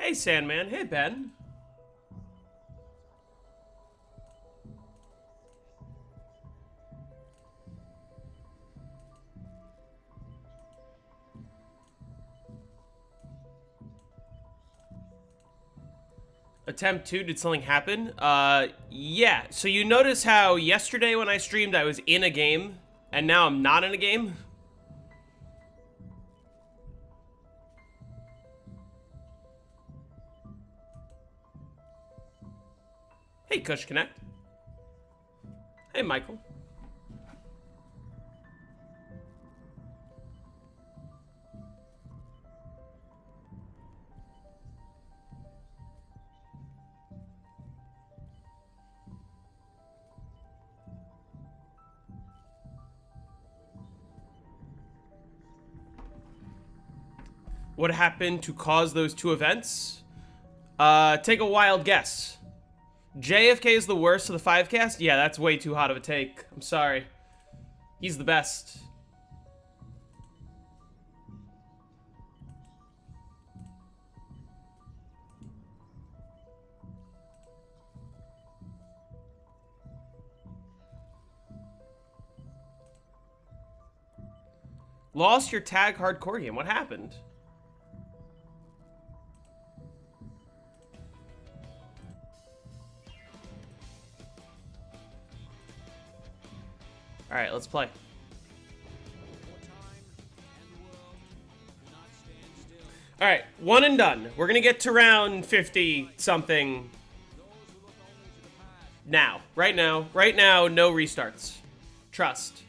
Hey, Sandman. Hey, Ben. Attempt 2, did something happen? Yeah. So you notice how yesterday when I streamed I was in a game, and now I'm not in a game? Hey, Kush Connect. Hey, Michael. What happened to cause those two events? Take a wild guess. JFK is the worst of the 5 cast? Yeah, that's way too hot of a take. I'm sorry. He's the best. Lost your tag hardcore game. What happened? All right, let's play. All right, one and done. We're gonna get to round 50 something now. Right now, no restarts. Trust.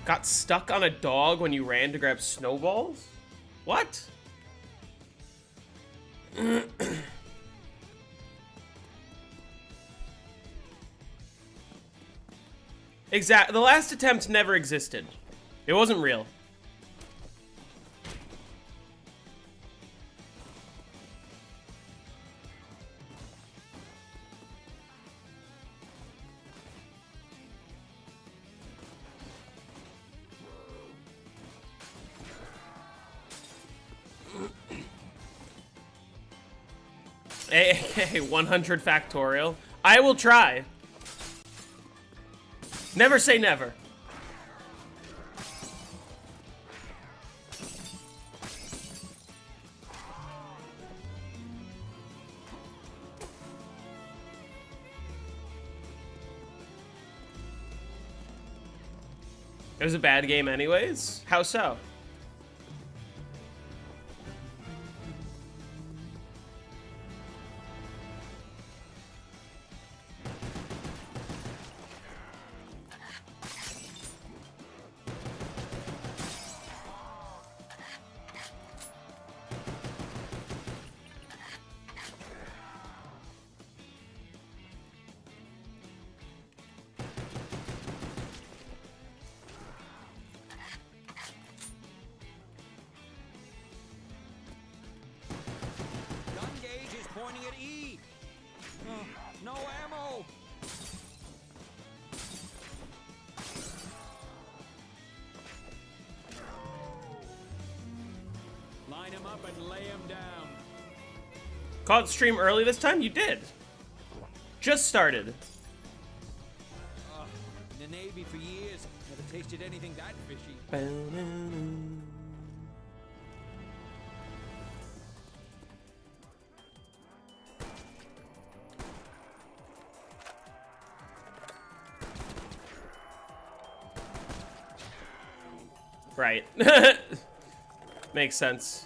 Got stuck on a dog when you ran to grab snowballs? What? Exactly. The last attempt never existed. It wasn't real. AKA 100 factorial. I will try. Never say never. It was a bad game anyways? How so? No ammo! Line him up and lay him down. Caught stream early this time? You did. Just started. In the Navy for years. Never tasted anything that fishy. Right. Makes sense.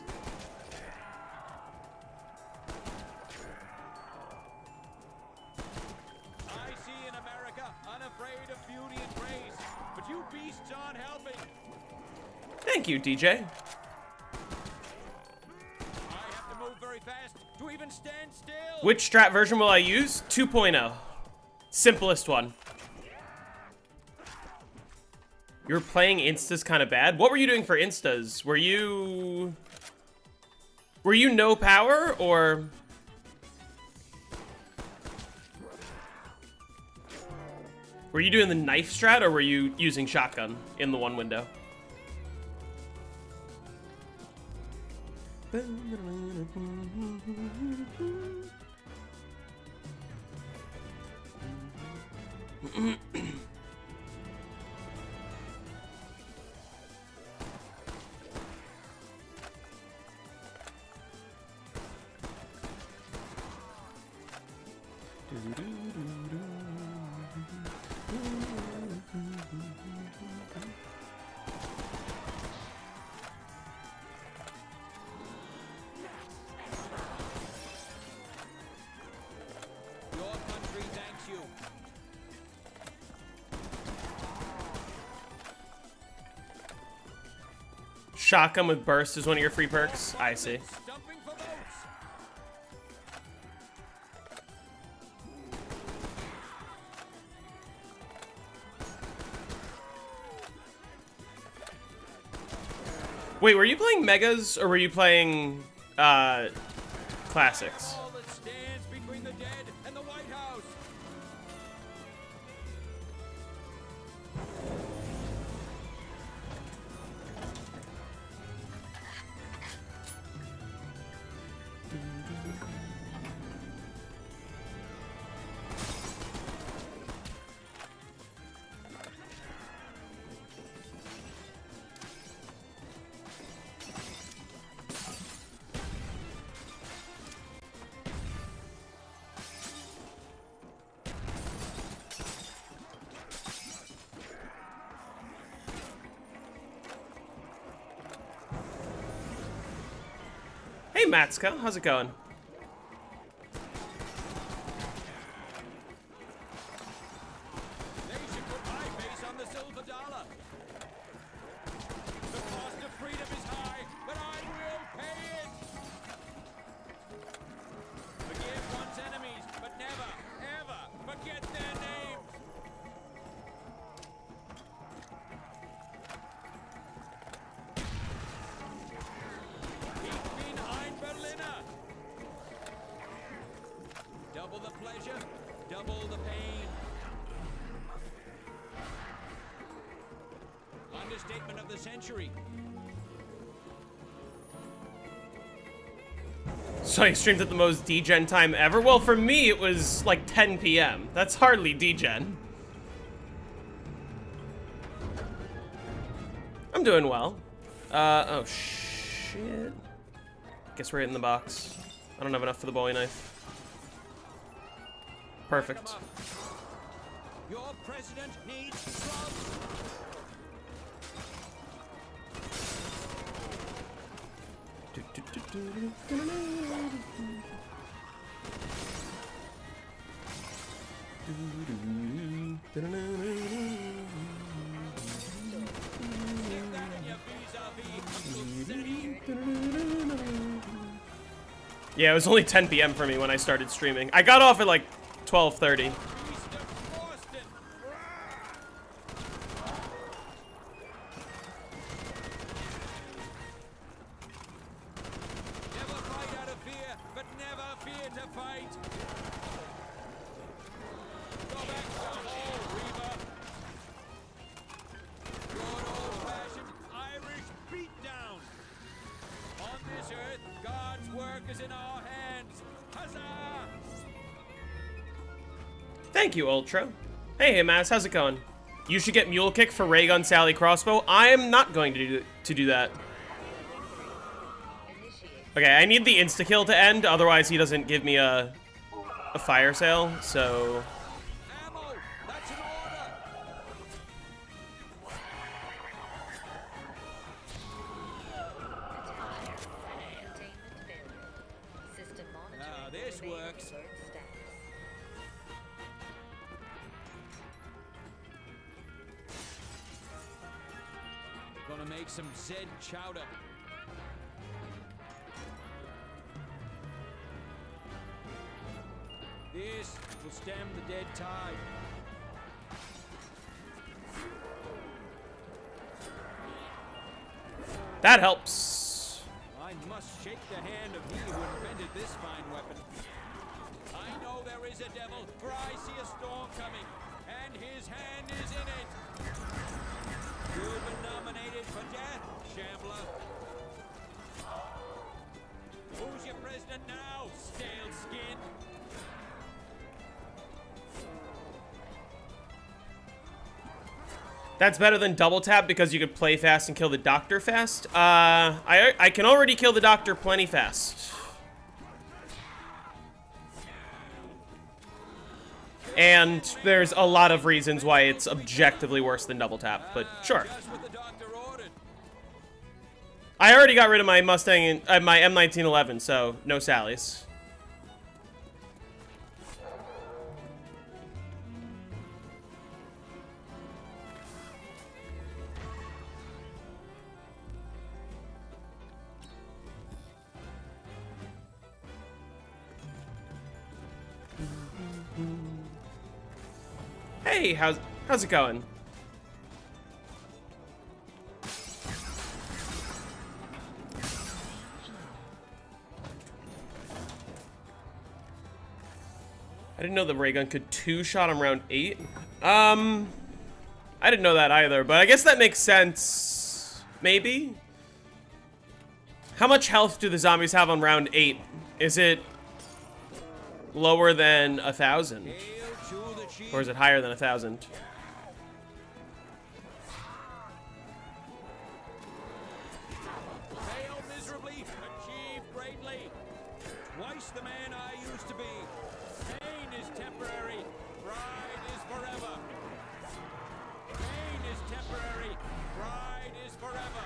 I see in America, unafraid of beauty and grace, but you beasts aren't helping. Thank you, DJ. I have to move very fast to even stand still. Which strat version will I use? 2.0. Simplest one. You were playing instas kind of bad? What were you doing for instas? Were you no power, or? Were you doing the knife strat, or were you using shotgun in the one window? Your country thanks you. Shotgun with burst is one of your free perks. I see. Stumping for votes. Wait, were you playing megas or were you playing classics? All that stands between the dead and the White House. Hey, Matska, how's it going? They should put my face on the silver dollar. The cost of freedom is high, but I will pay it. Forgive one's enemies, but never, ever forget their names. Ich bin ein Berliner. Double the pleasure, double the pain. Understatement of the century. So I streamed at the most degen time ever? Well, for me, it was like 10 p.m. That's hardly degen. I'm doing well. Oh shit. Guess we're hitting the box. I don't have enough for the Bowie knife. Perfect. Your president needs drugs. Keep that in your vis-a-vis Uncle City. Yeah, it was only 10 p.m. for me when I started streaming. I got off at like 12:30. Beast of Boston. Never fight out of fear, but never fear to fight. Go back to the hole, Reaver. Good old-fashioned Irish beatdown. On this earth, God's work is in our hands. Huzzah! Thank you, Ultra. Hey, Mass, how's it going? You should get Mule Kick for Ray Gun Sally Crossbow. I am not going to do that. Okay, I need the insta-kill to end, otherwise he doesn't give me a fire sale, so... Ammo! That's an order! Now this works. Gonna make some Zed chowder. This will stem the dead tide. That helps. I must shake the hand of he who invented this fine weapon. I know there is a devil, for I see a storm coming. and his hand is in it. You've been nominated for death, Shambler. Who's your president now, stale skin? That's better than double tap because you could play fast and kill the doctor fast. I can already kill the doctor plenty fast. And there's a lot of reasons why it's objectively worse than double tap, but sure. Just what the doctor ordered. I already got rid of my Mustang, my M1911, so no Sallies. Hey, how's it going? I didn't know the ray gun could two-shot on round 8. I didn't know that either, but I guess that makes sense. Maybe? How much health do the zombies have on round 8? Is it lower than 1,000? Or is it higher than 1,000? Failed miserably, achieved greatly. Twice the man I used to be. Pain is temporary, pride is forever. Pain is temporary, pride is forever.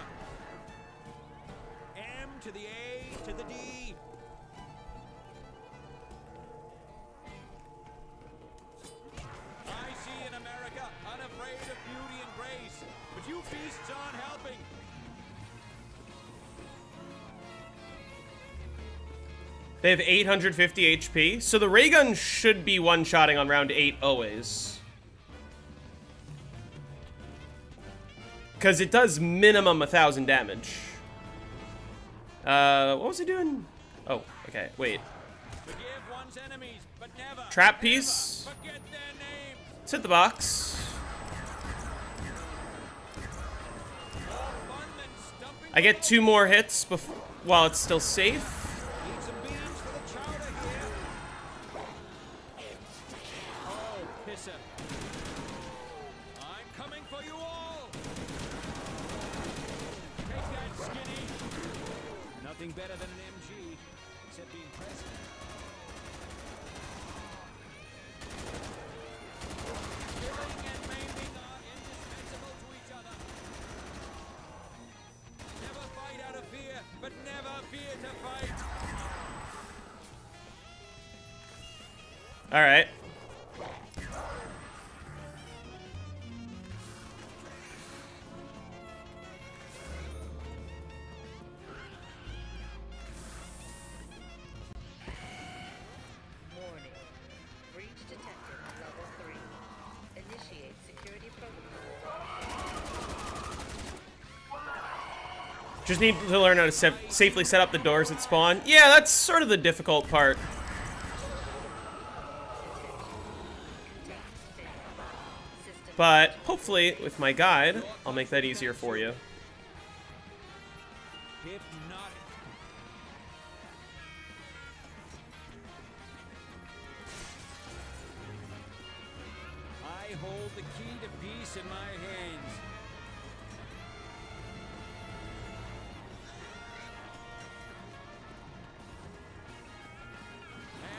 M to the A to the D. I see an America unafraid of beauty and grace, but you beasts aren't helping. They have 850 HP, so the ray gun should be one-shotting on round 8 always. Because it does minimum 1,000 damage. What was he doing? Oh, okay, wait. Forgive one's enemies, but never, Trap piece. never forget their names. Let's hit the box. More fun than stumping I get 2 more hits while it's still safe. Need some beans for the chowder here. Oh, pisser. I'm coming for you all. Take that, skinny. Nothing better than an MG, except being president. Killing and maiming are indispensable to each other. Never fight out of fear, but never fear to fight. All right. Warning. Breach detected at level 3. Initiate security protocol. Just need to learn how to safely set up the doors at spawn. Yeah, that's sort of the difficult part. But hopefully, with my guide, I'll make that easier for you. Hypnotic. I hold the key to peace in my hands.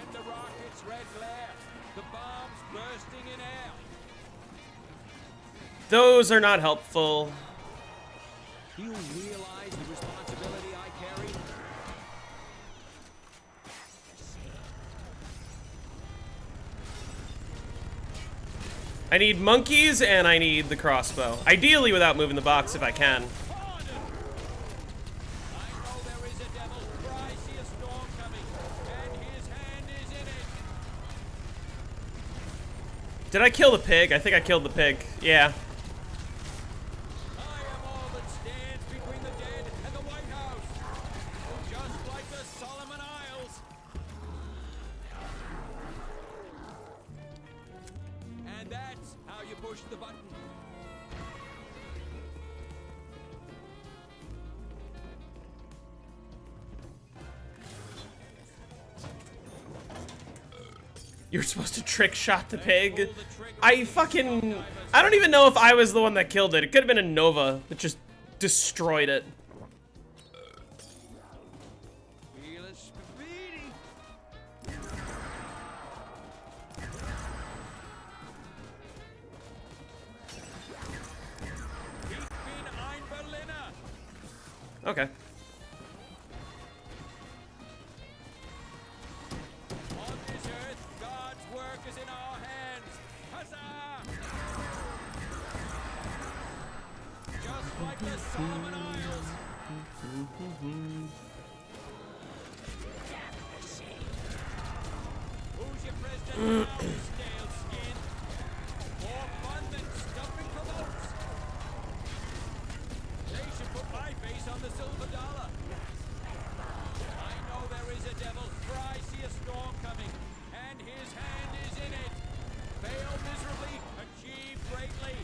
And the rocket's red glare. The bombs bursting in air. Those are not helpful. Do you realize the responsibility I carry? I need monkeys and I need the crossbow. Ideally without moving the box if I can. Pardon! I know there is a devil, for I see a storm coming, and his hand is in it. Did I kill the pig? I think I killed the pig. Yeah. I am all that stands between the dead and the White House. Just like the Solomon Isles. And that's you push the button. You're supposed to trick shot the pig. I don't even know if I was the one that killed it. It could have been a Nova that just destroyed it. Feel it speedy. Ich bin ein Berliner. Okay. On this earth, God's work is in our hands. Huzzah! Just like the Solomon Isles. Who's your president now, stale skin? More fun than stuffing promotes. They should put my face on the silver dollar. I know there is a devil, for I see a storm coming, and his hand is in it. Fail miserably, achieve greatly.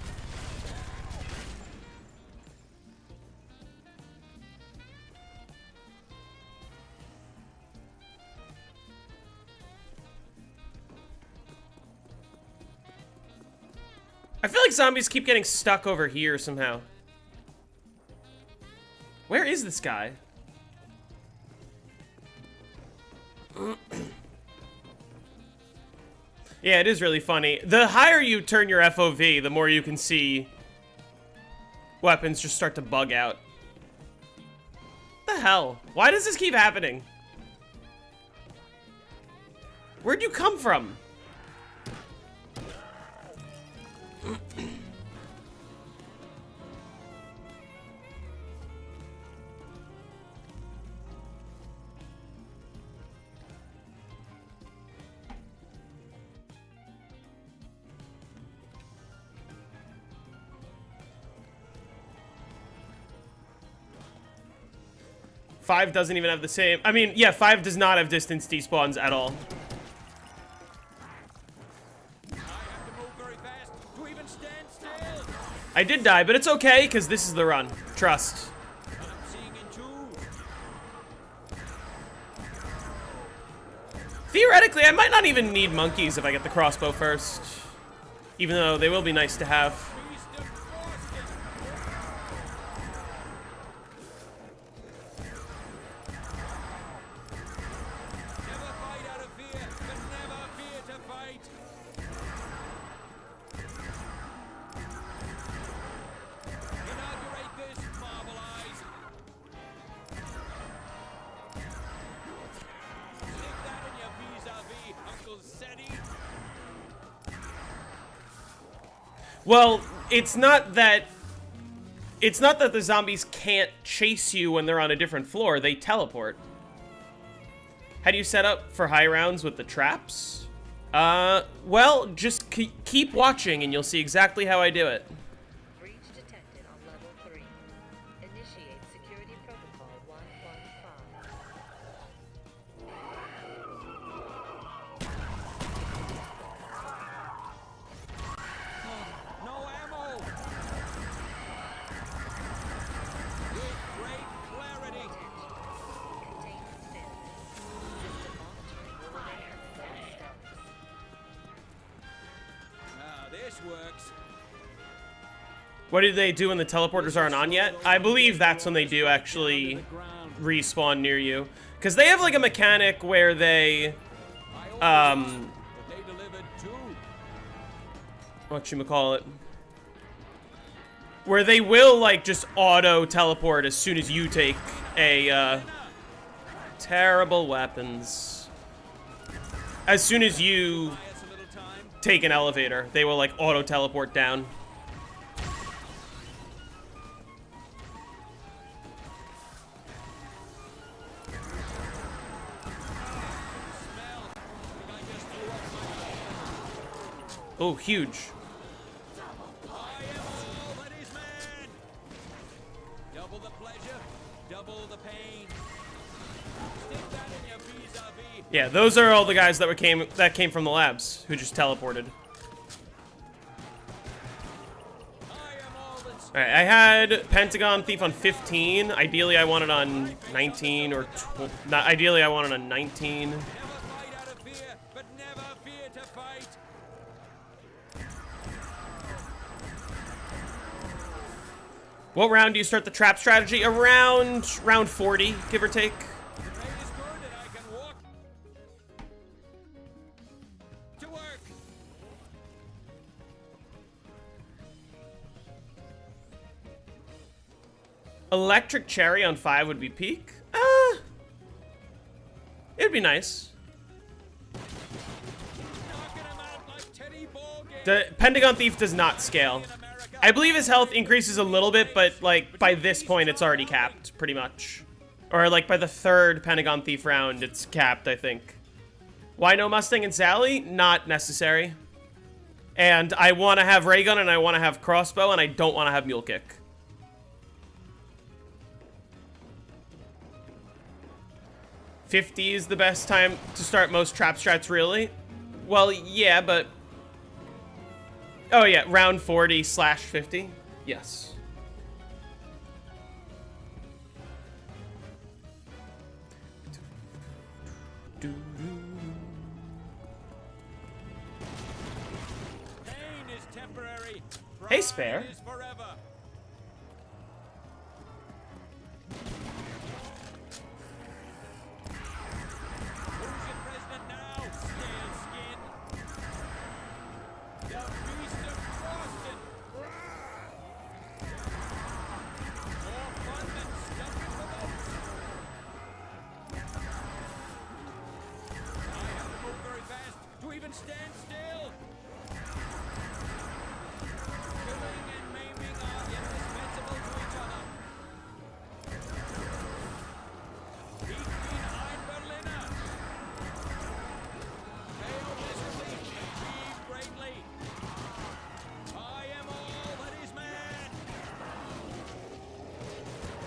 I feel like zombies keep getting stuck over here somehow. Where is this guy? Yeah, it is really funny. The higher you turn your FOV, the more you can see weapons just start to bug out. What the hell? Why does this keep happening? Where'd you come from? Five doesn't even have the same. I mean, yeah, 5 does not have distance despawns at all. I have to move very fast to even stand still. I did die, but it's okay, because this is the run. Trust. I'm seeing in two. Theoretically, I might not even need monkeys if I get the crossbow first. Even though they will be nice to have. Beast of Boston. Never fight out of fear, but never fear to fight. Inaugurate this, Marble Eyes. Stick that in your vis-a-vis, Uncle Seti. Well, it's not that the zombies can't chase you when they're on a different floor. They teleport. How do you set up for high rounds with the traps? Well, just keep watching and you'll see exactly how I do it. Breach detected on level 3. Initiate security protocol 115. No ammo! With great clarity. Containment failure. System monitoring will remain at full status. Ah, this works. What do they do when the teleporters aren't on yet? I believe that's when they do actually respawn near you. Because they have like a mechanic where they, But they delivered two. whatchamacallit, where they will like just auto teleport as soon as you take a, terrible weapons. As soon as you Buy us a little time. take an elevator, they will like auto teleport down. Smell. I just threw up my Oh, huge. I am all that is man. Double the pleasure, double the pain. Stick that in your vis-a-vis. Yeah, those are all the guys that came from the labs who just teleported. Alright, I had Pentagon Thief on 15. Ideally, I want it on 19 or ideally, I want it on 19. Never fight out of fear, but never fear to fight. What round do you start the trap strategy? Around round 40, give or take. The rate is good and I can walk to work. Electric Cherry on 5 would be peak. It'd be nice. Knocking 'em out like Teddy Ballgame. The Pentagon Thief does not scale. I believe his health increases a little bit, but like by this point it's already capped, pretty much. Or like by the third Pentagon Thief round, it's capped, I think. Why no Mustang and Sally? Not necessary. And I want to have ray gun and I want to have crossbow and I don't want to have mule kick. $50 is the best time to start most trap strats, really? Well, yeah, but... Oh, yeah, round 40/50. Yes. Pain is temporary. Hey, Spare. Pride is forever. Who's your president now? Stale skin. The beast of Boston. More fun than stuffing the boats. I have to move very fast to even stand still. Killing and maiming are indispensable to each other. Ich bin ein Berliner. Fail miserably, achieve greatly. I am all that is man.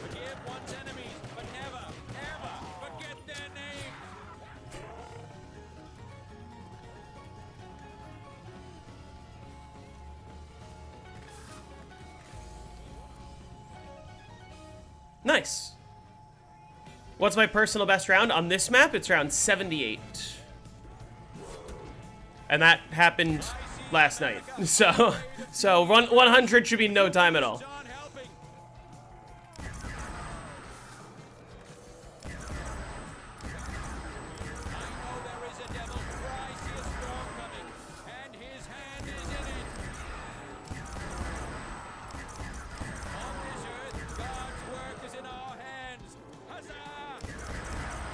Forgive one's enemies, but never, ever forget their name. Nice. What's my personal best round? On this map, it's round 78. And that happened last night. So 100 should be no time at all. John helping. I know there is a devil, for I see a storm coming, and his hand is in it. On this earth, God's work is in our hands. Huzzah!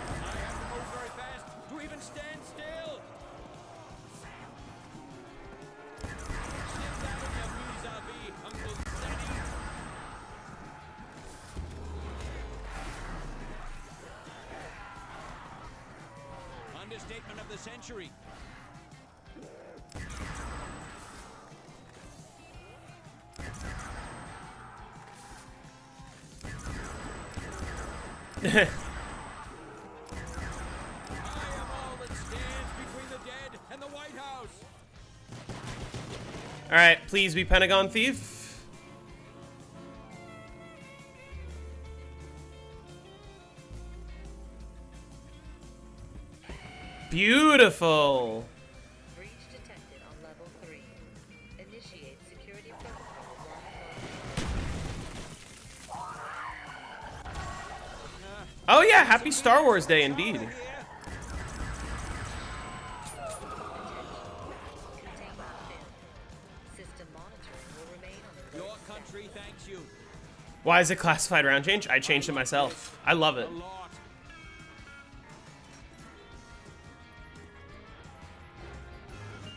I have to move very fast to even stand still. Sit down, you vis-a-vis, Uncle Sammy. Understatement of the century. I am all that stands between the dead and the White House. Alright, please be Pentagon Thief. Beautiful. Breach detected on level 3. Initiate security protocol while Oh yeah, happy Star Wars Day indeed. containment failure. System monitoring will remain on Your country thanks you. Why is it classified round change? I changed it myself. I love it. A lot.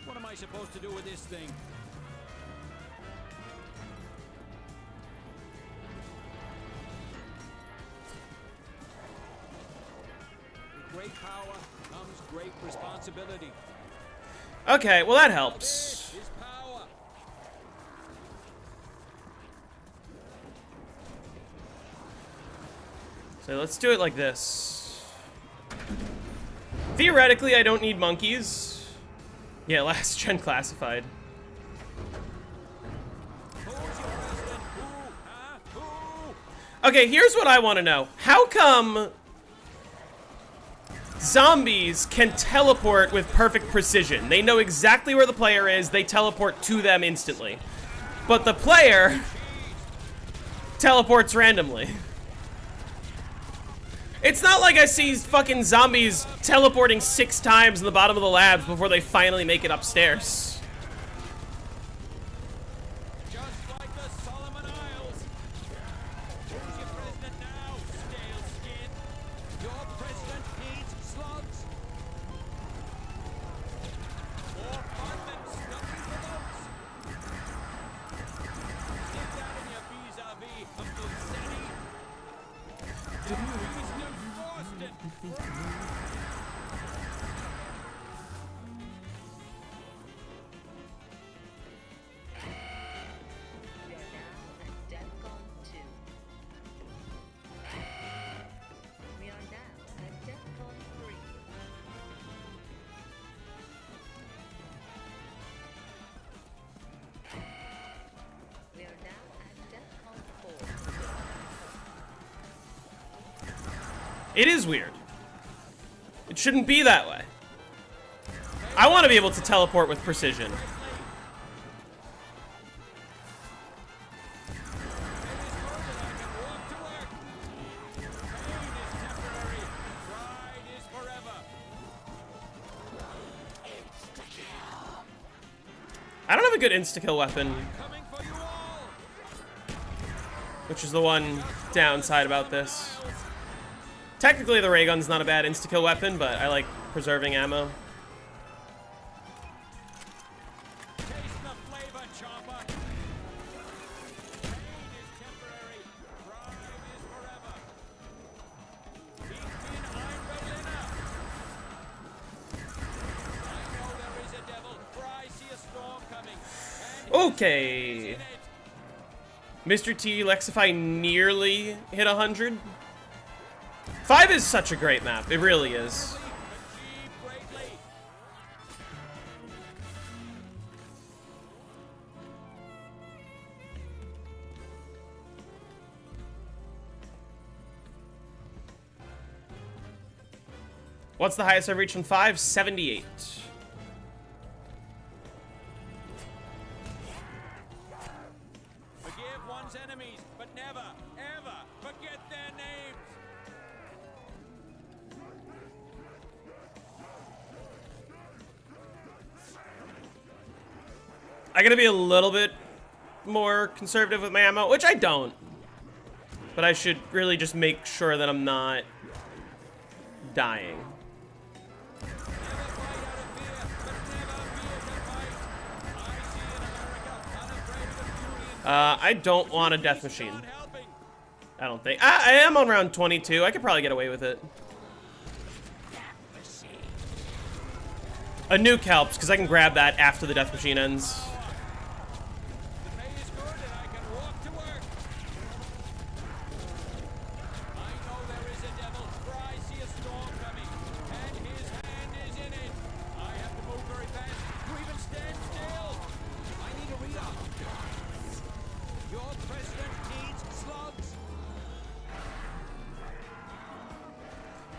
What am I supposed to do with this thing? With great power comes great responsibility. Okay, well that helps. This is power. So let's do it like this. Theoretically, I don't need monkeys. Yeah, last gen classified. Who's your president? Who Okay, here's what I want to know. How come zombies can teleport with perfect precision? They know exactly where the player is. They teleport to them instantly. But the player teleports randomly. It's not like I see fucking zombies teleporting 6 times in the bottom of the labs before they finally make it upstairs. Just like the Solomon Isles. Who's your president now, stale skin? Your president needs slugs. More fun than stuffing the votes. Stick that in your vis-a-vis, Uncle Sandy. East of Boston. We are now at DEFCON 2. We are now at DEFCON 3. We are now at DEFCON 4. It is weird. It shouldn't be that way. I want to be able to teleport with precision. I don't have a good insta-kill weapon, which is the one downside about this. Technically, the ray gun's not a bad insta-kill weapon, but I like preserving ammo. Okay. Mr. T, Lexify nearly hit 100. 5 is such a great map. It really is. What's the highest I've reached on 5? 78. Forgive one's enemies, but never, ever forget their names. I gotta be a little bit more conservative with my ammo, which I don't. But I should really just make sure that I'm not dying. I don't want a death machine. I don't think. I am on round 22. I could probably get away with it. A nuke helps, because I can grab that after the death machine ends. The pay is good and I can walk to work. I know there is a devil, for I see a storm coming, and his hand is in it. I have to move very fast to even stand still. I need a readout. Your president needs slugs.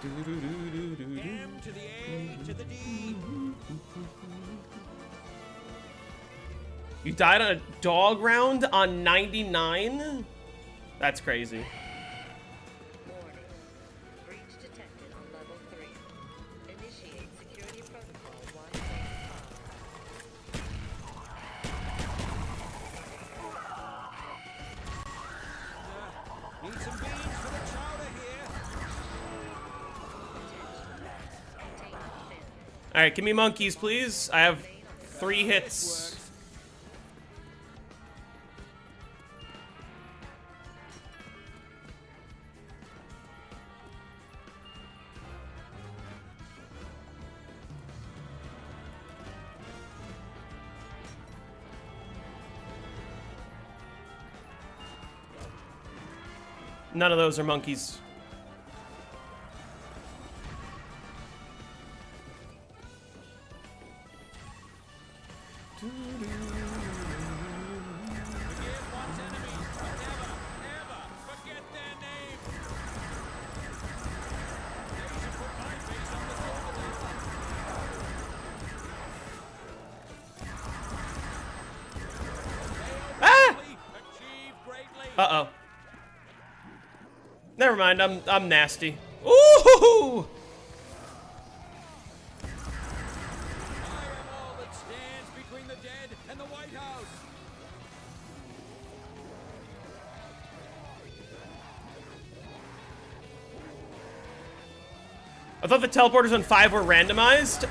M to the A to the D. You died on a dog round on 99? That's crazy. Warning. Breach detected on level 3. Initiate security protocol 1.5. Need some beans for the chowder here. Containment failure. All right, give me monkeys, please. I have 3 hits. None of those are monkeys. Forgive one's enemies, but never, ever forget their Uh-oh. Never mind, I'm nasty. Ooh! I am all that stands between the dead and the White House. I thought the teleporters on 5 were randomized.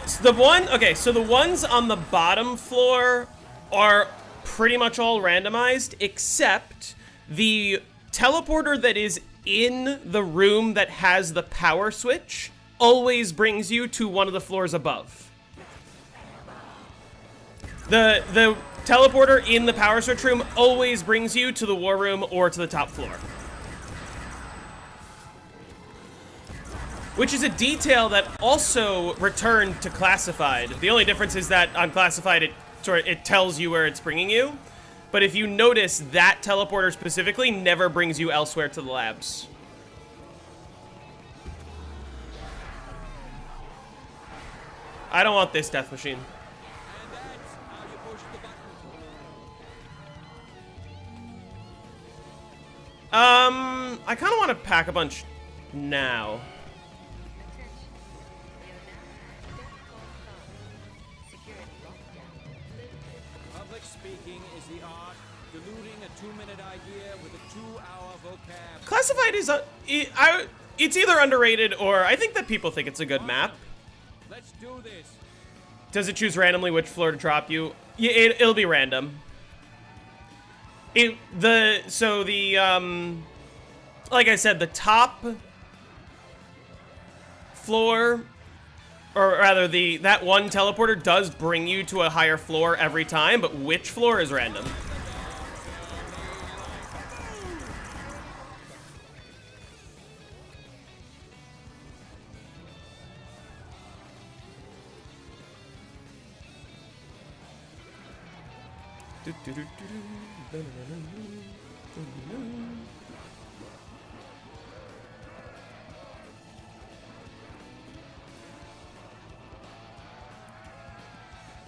So the ones on the bottom floor are pretty much all randomized, except the teleporter that is in the room that has the power switch always brings you to one of the floors above. The teleporter in the power switch room always brings you to the war room or to the top floor. Which is a detail that also returned to Classified. The only difference is that on Classified it tells you where it's bringing you. But if you notice, that teleporter specifically never brings you elsewhere to the labs. I don't want this death machine. And that's how you push the button. I kind of want to pack a bunch now. Attention. You now have death call 5. Security lockdown lifted. Public speaking is the art, diluting a 2-minute idea with a 2-hour vocab. Classified is it's either underrated or I think that people think it's a good map. Let's do this. Does it choose randomly which floor to drop you? Yeah, it'll be random. Like I said, the top floor, or rather that one teleporter does bring you to a higher floor every time, but which floor is random.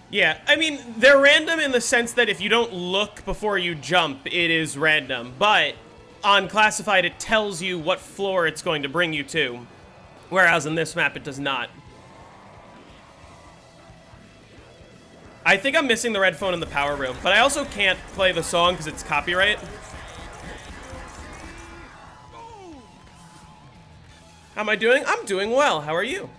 Yeah, I mean, they're random in the sense that if you don't look before you jump, it is random. But on Classified, it tells you what floor it's going to bring you to. Whereas in this map, it does not. I think I'm missing the red phone in the power room, but I also can't play the song because it's copyright. How am I doing? I'm doing well. How are you?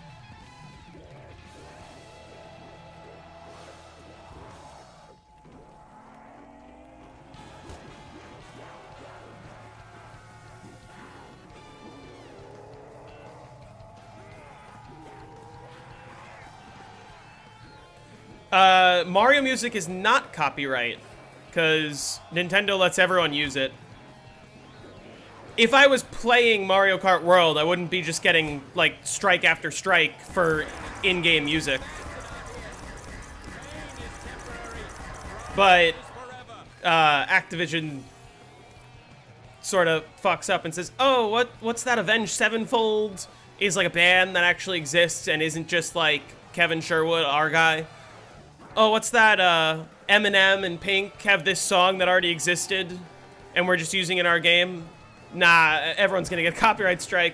Mario music is not copyright, because Nintendo lets everyone use it. If I was playing Mario Kart World, I wouldn't be just getting, like, strike after strike for in-game music. But, Activision sort of fucks up and says, oh, what's that Avenged Sevenfold is like a band that actually exists and isn't just like Kevin Sherwood, our guy. Oh, what's that, Eminem and Pink have this song that already existed, and we're just using it in our game? Nah, everyone's gonna get a copyright strike.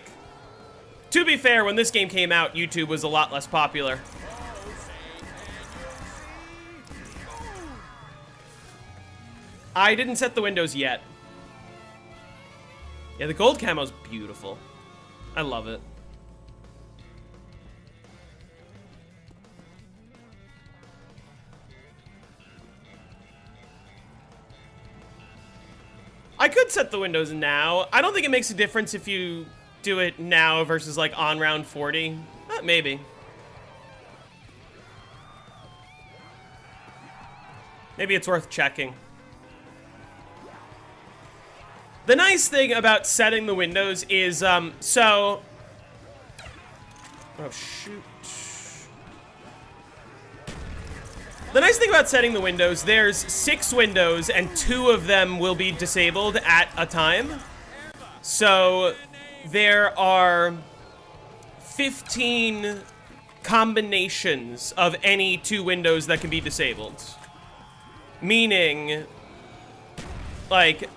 To be fair, when this game came out, YouTube was a lot less popular. I didn't set the windows yet. Yeah, the gold camo's beautiful. I love it. I could set the windows now. I don't think it makes a difference if you do it now versus like on round 40. Maybe. Maybe it's worth checking. The nice thing about setting the windows is, oh shoot. The nice thing about setting the windows, there's 6 windows and 2 of them will be disabled at a time. So there are 15 combinations of any 2 windows that can be disabled. Meaning like,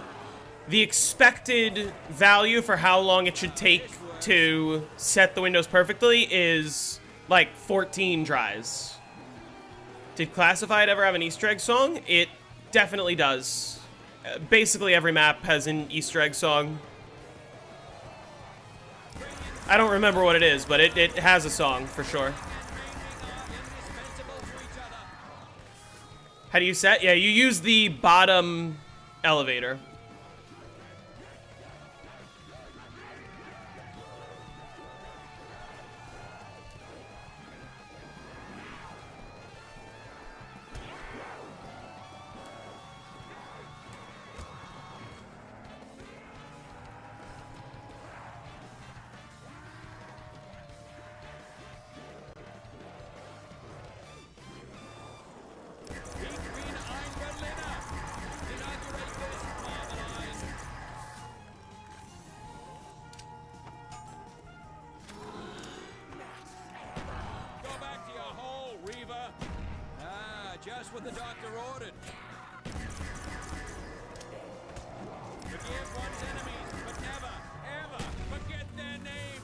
the expected value for how long it should take to set the windows perfectly is, like, 14 tries. Did Classified ever have an Easter egg song? It definitely does. Basically every map has an Easter egg song. I don't remember what it is, but it has a song for sure. How do you set? Yeah, you use the bottom elevator. Just what the doctor ordered. Forgive one's enemies, but never, ever forget their names.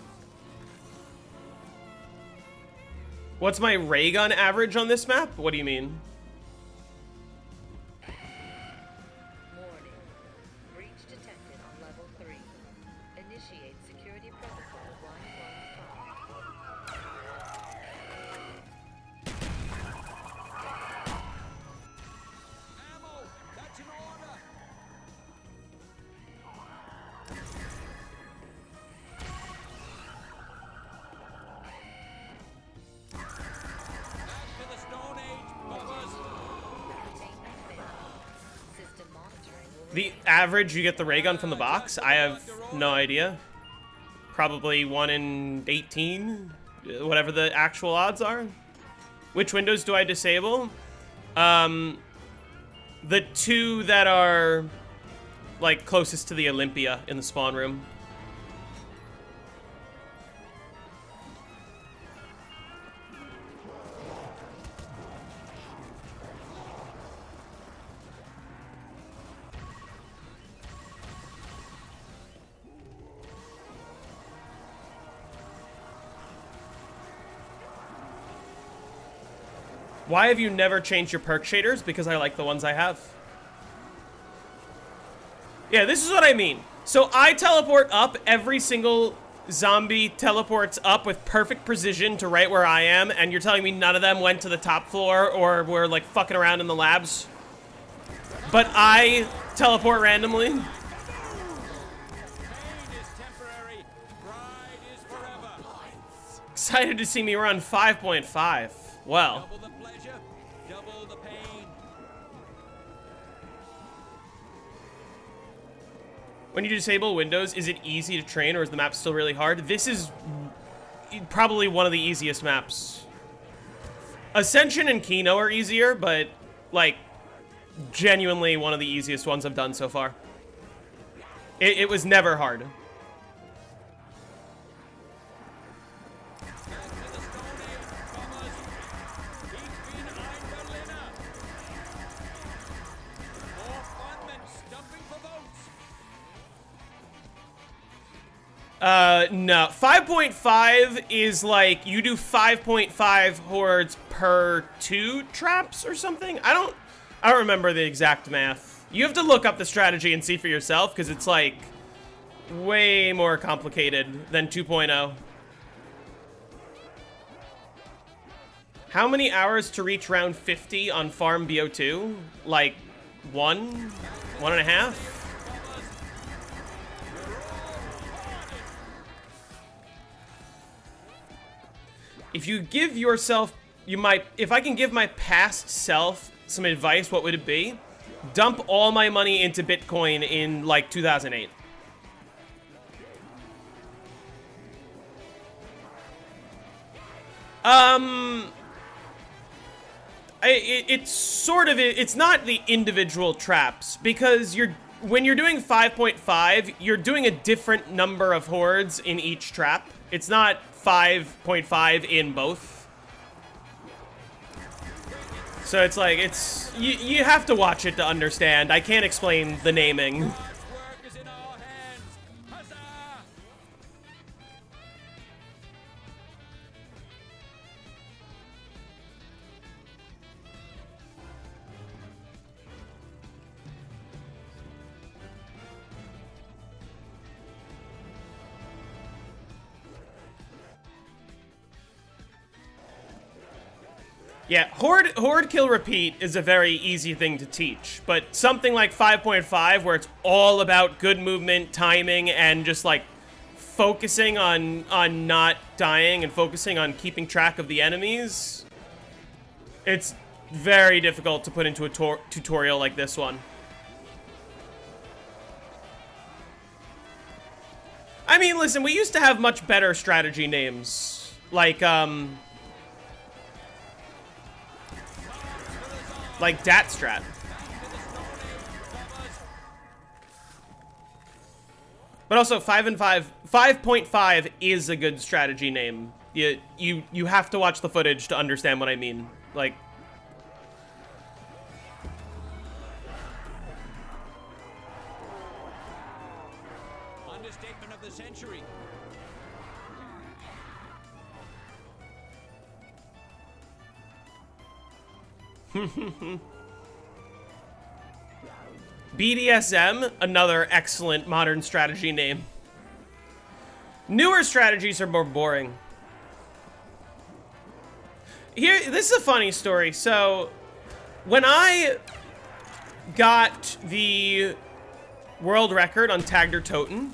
What's my ray gun average on this map? What do you mean? Warning. Breach detected on level 3. Initiate security protocol 115. Ammo! That's an order! Back to the Stone Age, brothers! Containment failed. System monitoring will The average you get the ray gun from the box? I have no idea. Probably 1 in 18, whatever the actual odds are. Which windows do I disable? The two that are, like, closest to the Olympia in the spawn room. Why have you never changed your perk shaders? Because I like the ones I have. Yeah, this is what I mean. So I teleport up, every single zombie teleports up with perfect precision to right where I am, and you're telling me none of them went to the top floor or were like fucking around in the labs? But I teleport randomly? Pain is temporary. Pride is forever. Excited to see me run 5.5. Well. Double the pleasure, double the pain. When you disable windows, is it easy to train or is the map still really hard? This is probably one of the easiest maps. Ascension and Kino are easier, but like genuinely one of the easiest ones I've done so far. It was never hard. No. 5.5 is like, you do 5.5 hordes per 2 traps or something? I don't remember the exact math. You have to look up the strategy and see for yourself, because it's like way more complicated than 2.0. How many hours to reach round 50 on Farm BO2? Like, 1.5? If you give yourself, if I can give my past self some advice, what would it be? Dump all my money into Bitcoin in like 2008. It's sort of, it's not the individual traps, because when you're doing 5.5, you're doing a different number of hordes in each trap. It's not 5.5 in both. So it's like, you have to watch it to understand. I can't explain the naming. God's work is in our hands. Huzzah! Yeah, horde kill repeat is a very easy thing to teach, but something like 5.5 where it's all about good movement, timing, and just like focusing on not dying and focusing on keeping track of the enemies, it's very difficult to put into a tutorial like this one. I mean, listen, we used to have much better strategy names, like Dat Strat. But also 5.5 is a good strategy name. You have to watch the footage to understand what I mean. Like, Understatement of the century. BDSM, another excellent modern strategy name. Newer strategies are more boring. This is a funny story. So, when I got the world record on Tagder Toten,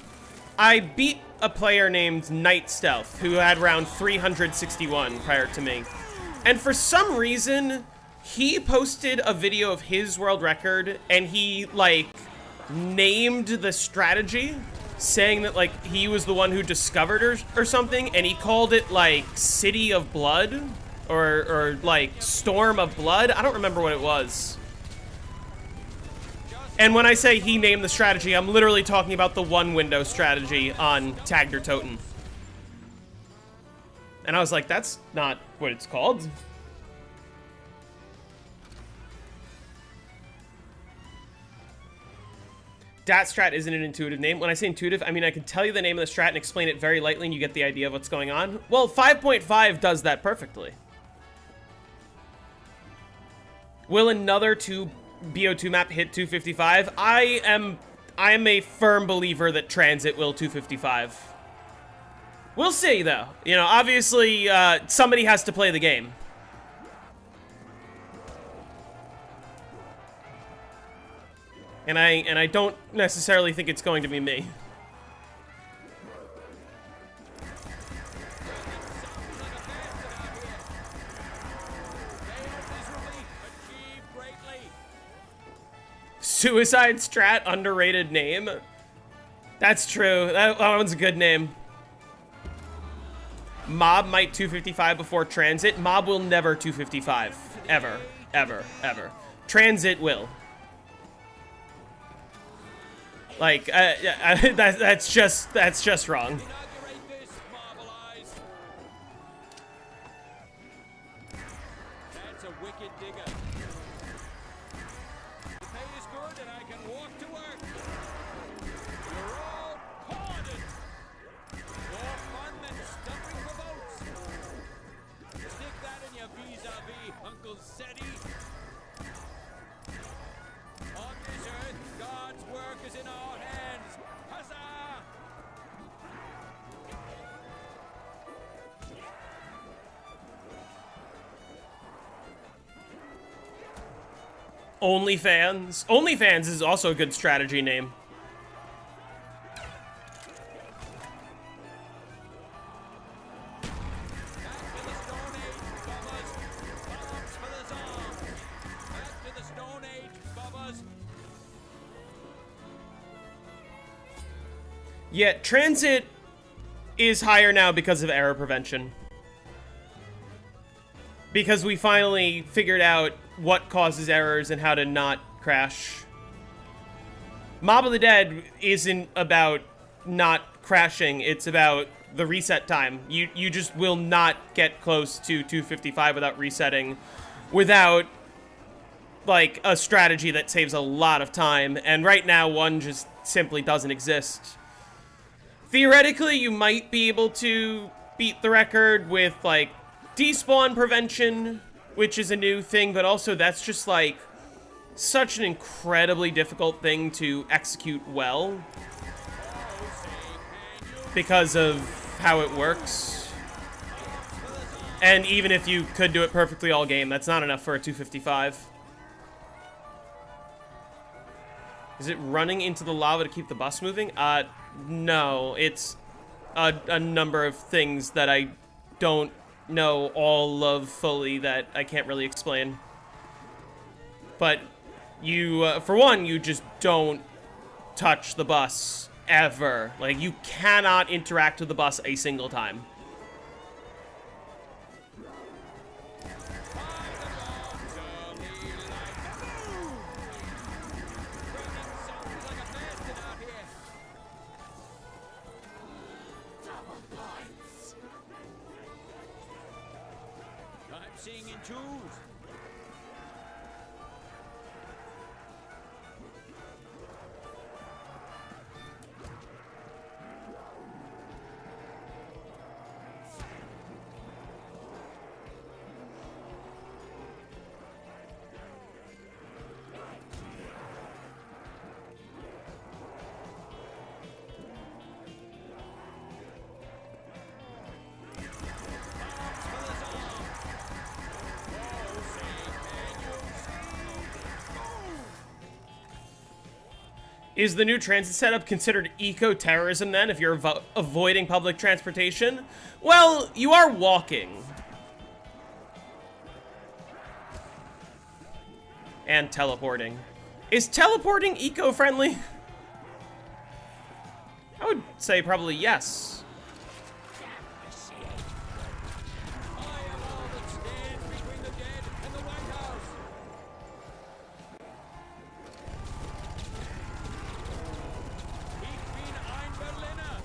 I beat a player named Night Stealth, who had around 361 prior to me. And for some reason, he posted a video of his world record, and he, like, named the strategy, saying that, like, he was the one who discovered or something, and he called it, like, City of Blood, or like, Storm of Blood. I don't remember what it was. And when I say he named the strategy, I'm literally talking about the one-window strategy on Tagder Toten. And I was like, that's not what it's called. Dat Strat isn't an intuitive name. When I say intuitive, I mean I can tell you the name of the strat and explain it very lightly and you get the idea of what's going on. Well, 5.5 does that perfectly. Will another BO2 map hit 255? I am a firm believer that Transit will 255. We'll see, though. You know, obviously, somebody has to play the game. And I don't necessarily think it's going to be me. Suicide Strat, underrated name. That's true. That one's a good name. Mob might 255 before Transit. Mob will never 255. Ever. Ever. Ever. Transit will. Like, that's just wrong. That's a wicked digger. The pay is good and I can walk to work. You're all pardoned. More fun than stumping for votes. Stick that in your vis-a-vis, Uncle Seti. On this earth, God's work is in our hands. Huzzah! OnlyFans. OnlyFans is also a good strategy name. Yeah, Transit is higher now because of error prevention. Because we finally figured out what causes errors and how to not crash. Mob of the Dead isn't about not crashing, it's about the reset time. You just will not get close to 255 without resetting, without like a strategy that saves a lot of time, and right now one just simply doesn't exist. Theoretically, you might be able to beat the record with like despawn prevention, which is a new thing, but also that's just like such an incredibly difficult thing to execute well because of how it works. And even if you could do it perfectly all game, that's not enough for a 255. Is it running into the lava to keep the bus moving? No, it's a number of things that I don't know all of fully that I can't really explain. But you, for one, you just don't touch the bus ever. Like, you cannot interact with the bus a single time. I'm seeing in twos. Is the new transit setup considered eco-terrorism then, if you're avoiding public transportation? Well, you are walking. And teleporting. Is teleporting eco-friendly? I would say probably yes. I am all that stands between the dead and the White House. Ich bin ein Berliner.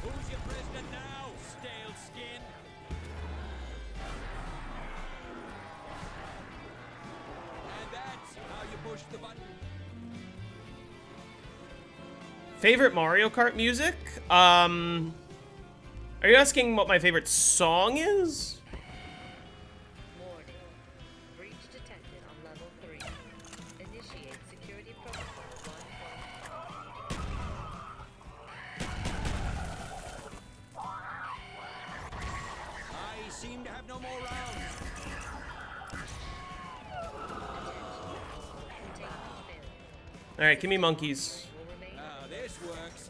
Who's your president now, stale skin? And that's how you push the button. Favorite Mario Kart music? Are you asking what my favorite song is? Warning. Breach detected on level 3. Initiate security protocol 1.5. I seem to have no more rounds. Containment failed. Alright, give me monkeys. Will remain Now this works.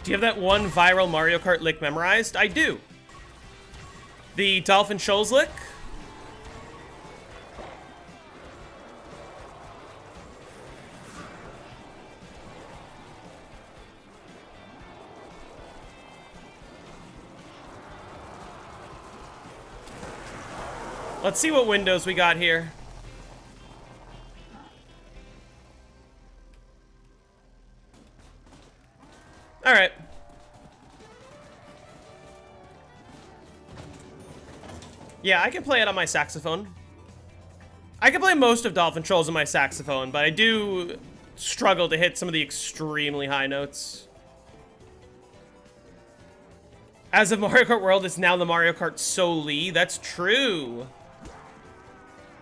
Do you have that one viral Mario Kart lick memorized? I do. The Dolphin Shoals lick? Let's see what windows we got here. All right. Yeah, I can play it on my saxophone. I can play most of Dolphin Shoals on my saxophone, but I do struggle to hit some of the extremely high notes. As of Mario Kart World, it's now the Mario Kart Soli. That's true.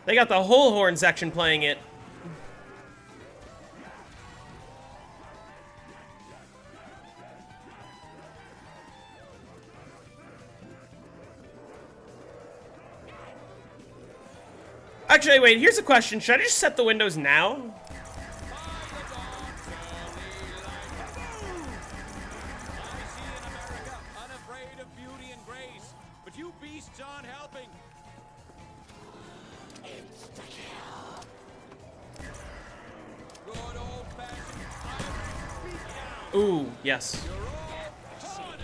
They got the whole horn section playing it. Actually, wait, here's a question. Should I just set the windows now? Unafraid of beauty and grace, but you beasts aren't helping. Ooh, yes. You're all pardoned.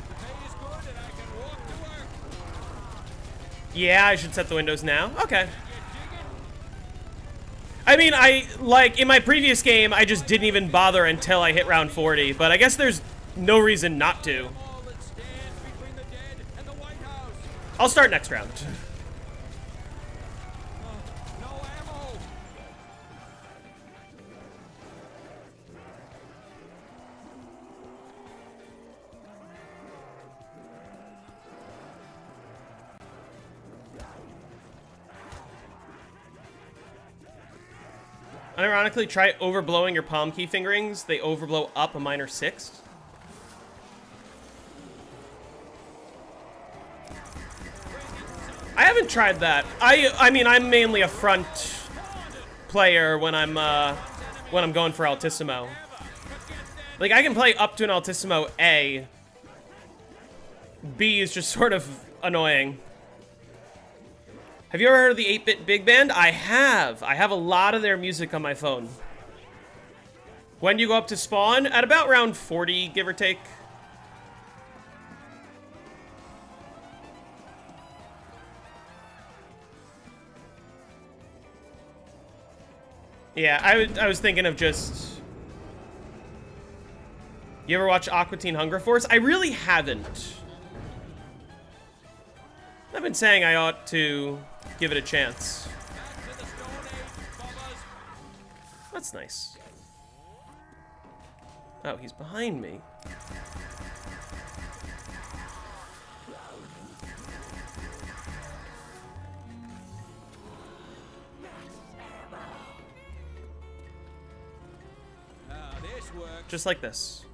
The pay is good and I can walk to work. Yeah, I should set the windows now. Okay. You dig it? I mean, in my previous game, I just didn't even bother until I hit round 40, but I guess there's no reason not to. All that stands between the dead and the White House. I'll start next round. No ammo. Unironically, try overblowing your palm key fingerings. They overblow up a minor sixth. I haven't tried that. I mean, I'm mainly a front player when I'm going for Altissimo. Like, I can play up to an Altissimo A. B is just sort of annoying. Have you ever heard of the 8-Bit Big Band? I have. I have a lot of their music on my phone. When do you go up to spawn? At about round 40, give or take. Yeah, I was thinking of just... You ever watch Aqua Teen Hunger Force? I really haven't. I've been saying I ought to give it a chance. Back to the Stone Age, Bubbas. That's nice. Oh, he's behind me. Now this works. Just like this.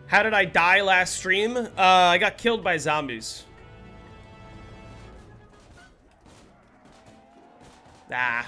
How did I die last stream? I got killed by zombies. Ah.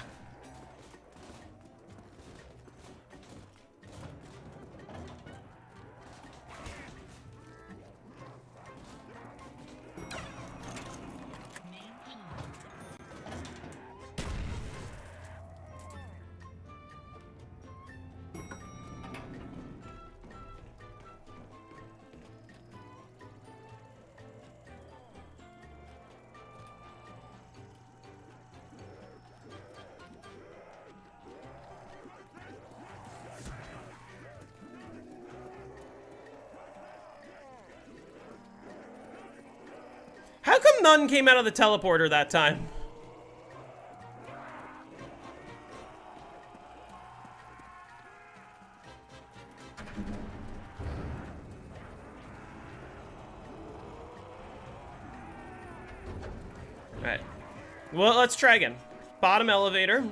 How come none came out of the teleporter that time? Alright. Well, let's try again. Bottom elevator.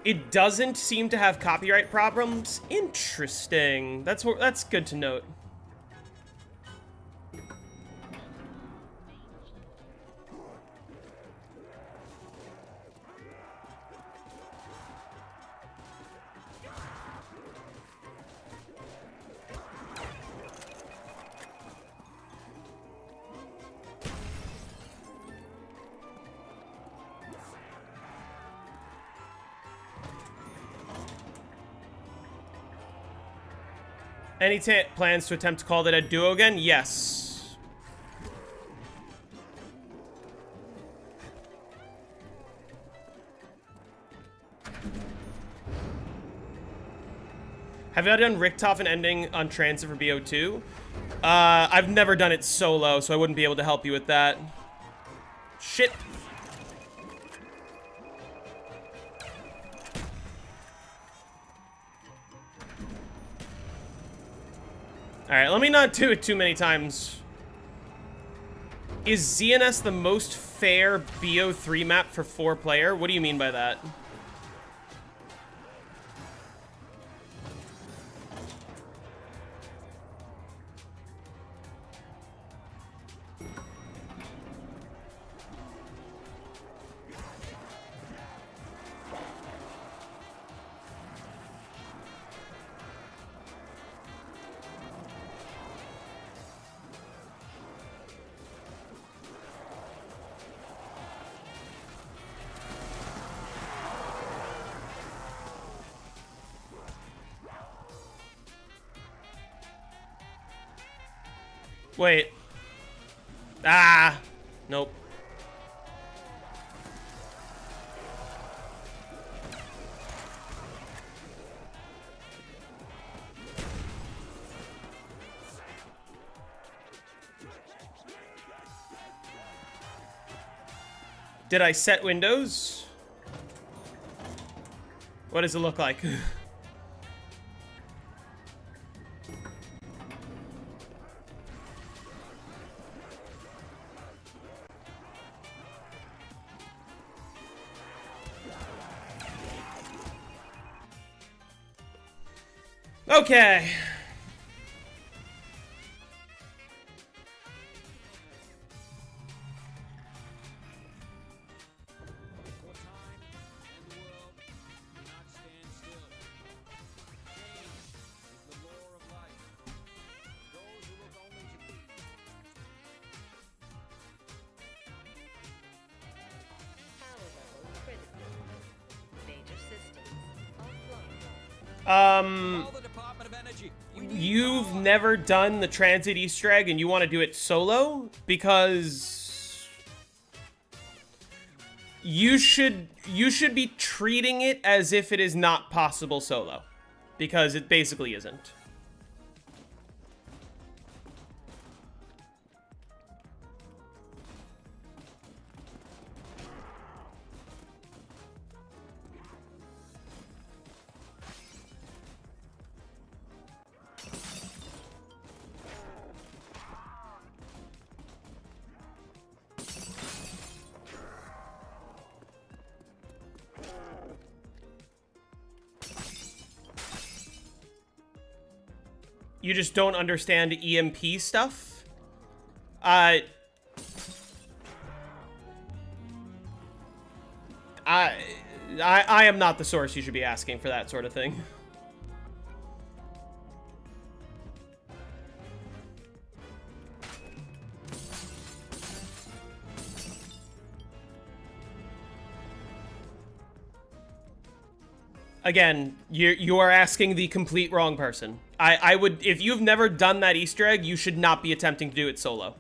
It doesn't seem to have copyright problems. Interesting. That's good to note. Any plans to attempt to call that a duo again? Yes. Have you done Richtofen ending on Transit for BO2? I've never done it solo, so I wouldn't be able to help you with that. Shit. Alright, let me not do it too many times. Is ZNS the most fair BO3 map for 4-player? What do you mean by that? Wait. Ah! Nope. Did I set windows? What does it look like? Okay. For time and the world cannot stand still. Change is the law of life. Those who look only to be. Power level critical. Major systems offline. Call the Department of Energy. We need You've power. never done the transit Easter egg and you want to do it solo? Because you should be treating it as if it is not possible solo. Because it basically isn't. You just don't understand EMP stuff? I am not the source you should be asking for that sort of thing. Again, you are asking the complete wrong person. I would, if you've never done that Easter egg, you should not be attempting to do it solo.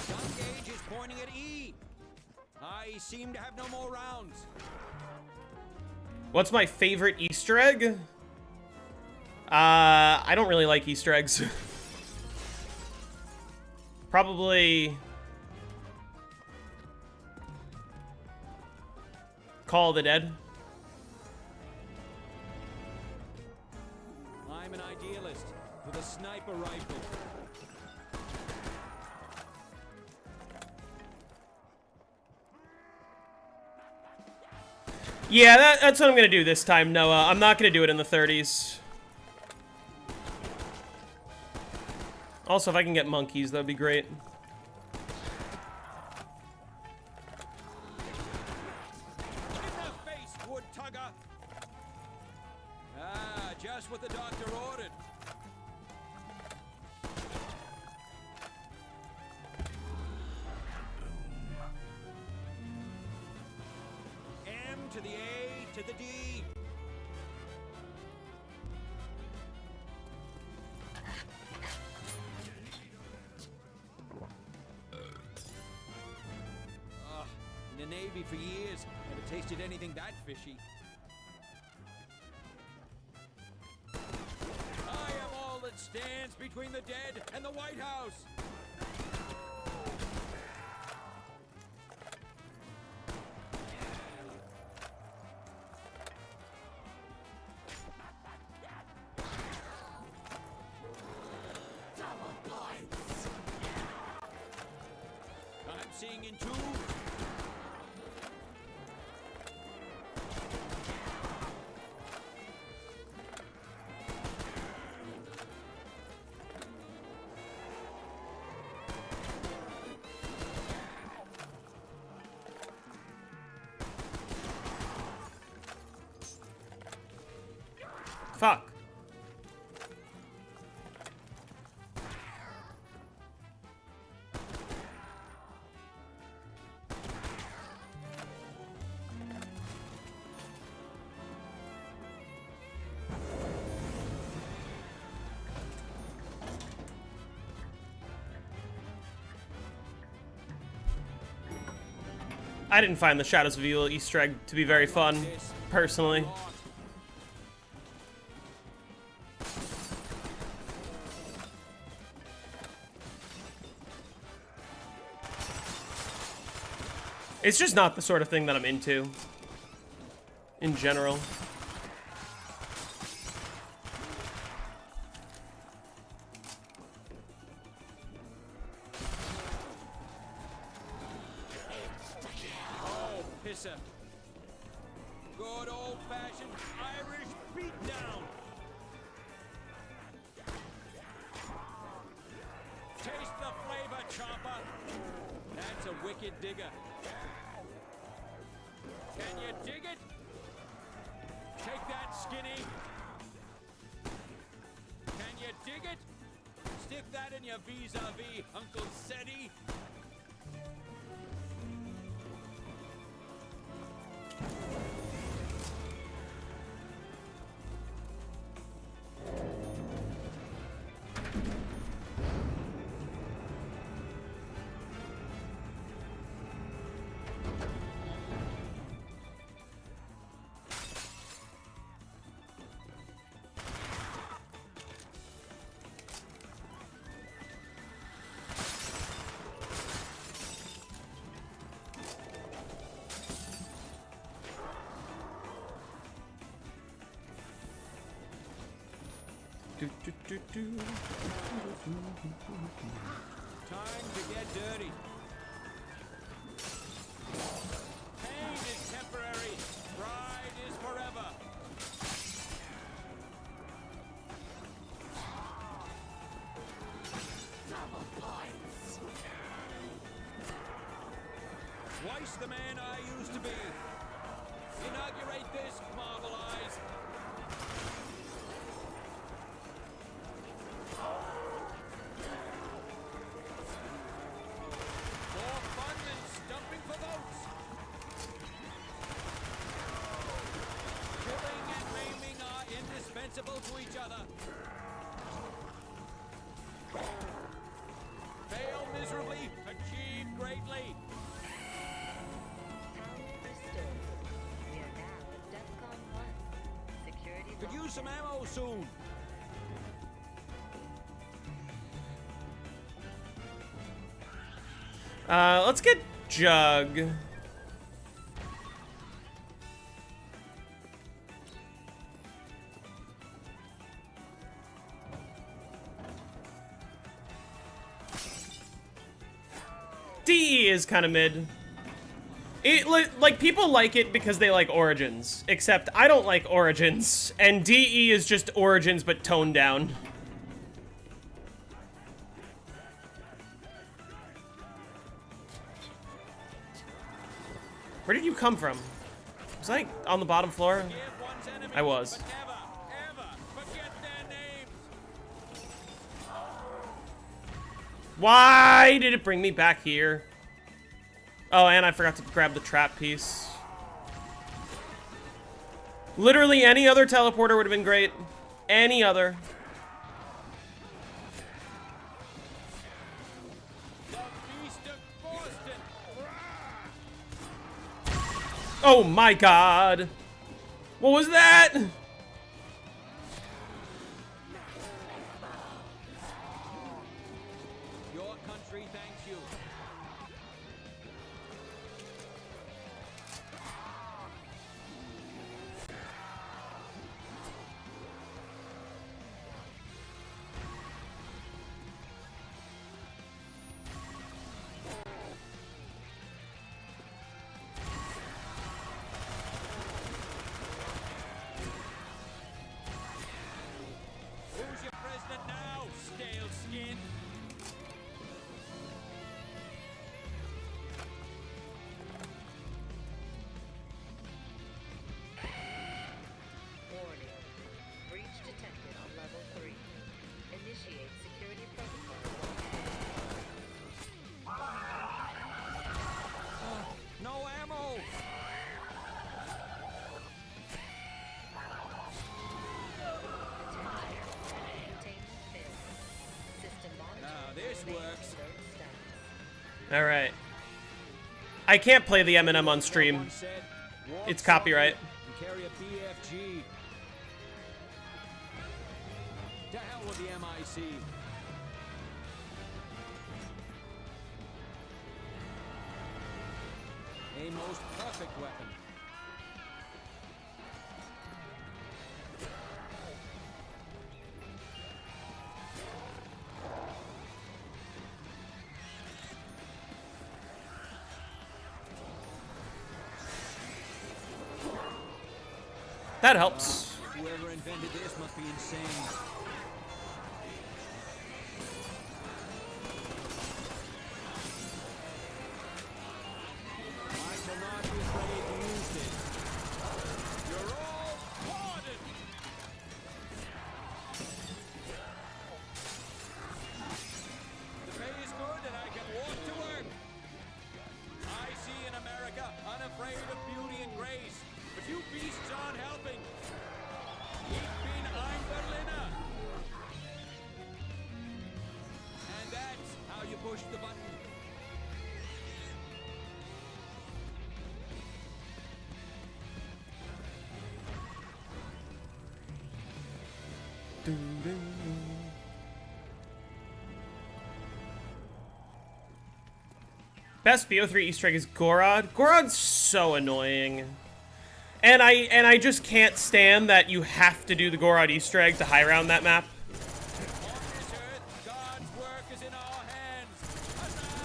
Gun gauge is pointing at E. I seem to have no more rounds. What's my favorite Easter egg? I don't really like Easter eggs. Probably Call of the Dead. I'm an idealist with a sniper rifle. Yeah, that's what I'm gonna do this time, Noah. I'm not gonna do it in the 30s. Also, if I can get monkeys, that'd be great. In the face, wood tugger. Ah, just what the doctor ordered. M to the A to the D. In the Navy for years, never tasted anything that fishy. I am all that stands between the dead and the White House. I'm seeing in two. Fuck. I didn't find the Shadows of Evil Easter egg to be very fun, personally. It's just not the sort of thing that I'm into, in general. Pisser. Good old-fashioned Irish beatdown. Taste the flavor, chomper. That's a wicked digger. Can you dig it? Take that, skinny. Can you dig it? Stick that in your vis-a-vis, Uncle Seti. Time to get dirty. Pain is temporary. Pride is forever. Twice the man I used to be. Inaugurate this, Marvel Eyes. More fun than stumping for votes. Killing and maiming are indispensable to each other. Fail miserably, achieve greatly. Power restored. We are now at DEFCON 1. Security Could use some lockdown. ammo soon. Let's get Jug. DE is kind of mid. Like, people like it because they like Origins, except I don't like Origins, and DE is just Origins but toned down. Where did you come from? Was I on the bottom floor? Give one's enemies, I was. but never, ever forget their names. Why did it bring me back here? Oh, and I forgot to grab the trap piece. Literally any other teleporter would have been great. Any other. The Beast of Boston. Oh my god. What was that? Your country thanks you. Now this works. All right. I can't play the Eminem on stream. One said, walk It's copyright. softly and carry a BFG. To hell with the MIC. A most perfect weapon. That helps. Whoever invented this must be insane. I shall not be afraid to use this. You're all pardoned. The pay is good and I can walk to work. I see in America unafraid of beauty and grace, but you beasts aren't helping. Ich bin ein Berliner. And that's how you push the button. Best BO3 Easter egg is Gorod. Gorod's so annoying. And I just can't stand that you have to do the Gorod Easter egg to high round that map. On this earth, God's work is in our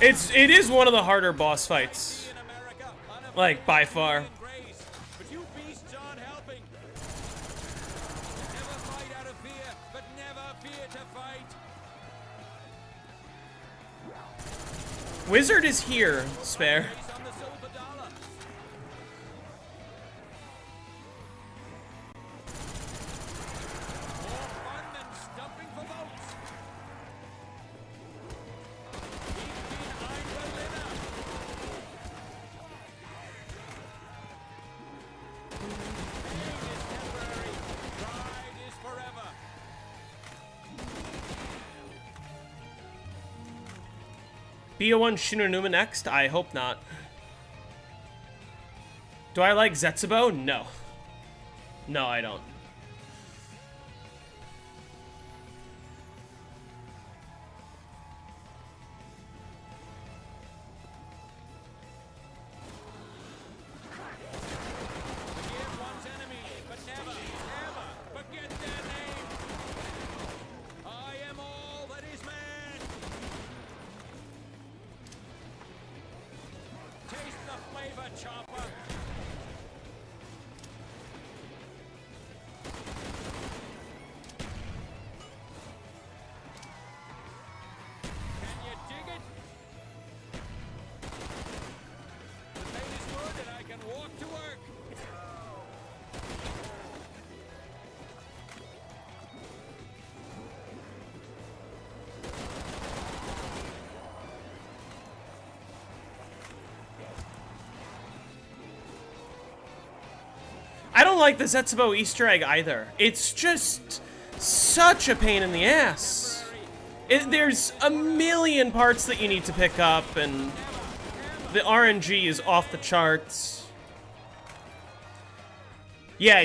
hands. It is one of the harder boss fights. In America, unafraid Like, by of far. beauty and grace, but you beasts aren't helping. Never fight out of fear, but never fear to fight. Wizard is here, Spare. Face on the silver dollar. More fun than stumping for votes. Ich bin ein Berliner. Pain is temporary. Pride is forever. BO1 Shinonuma next? I hope not. Do I like Zetsubo? No. No, I don't. Forgive one's enemy, but never, ever forget their name. I am all that is man. Taste the flavor, chopper. Can you dig it? The pay is good and I can walk to work. I don't like the Zetsubo Easter egg either. It's just such a pain in the ass. There's a million parts that you need to pick up, and the RNG is off the charts. Yeah,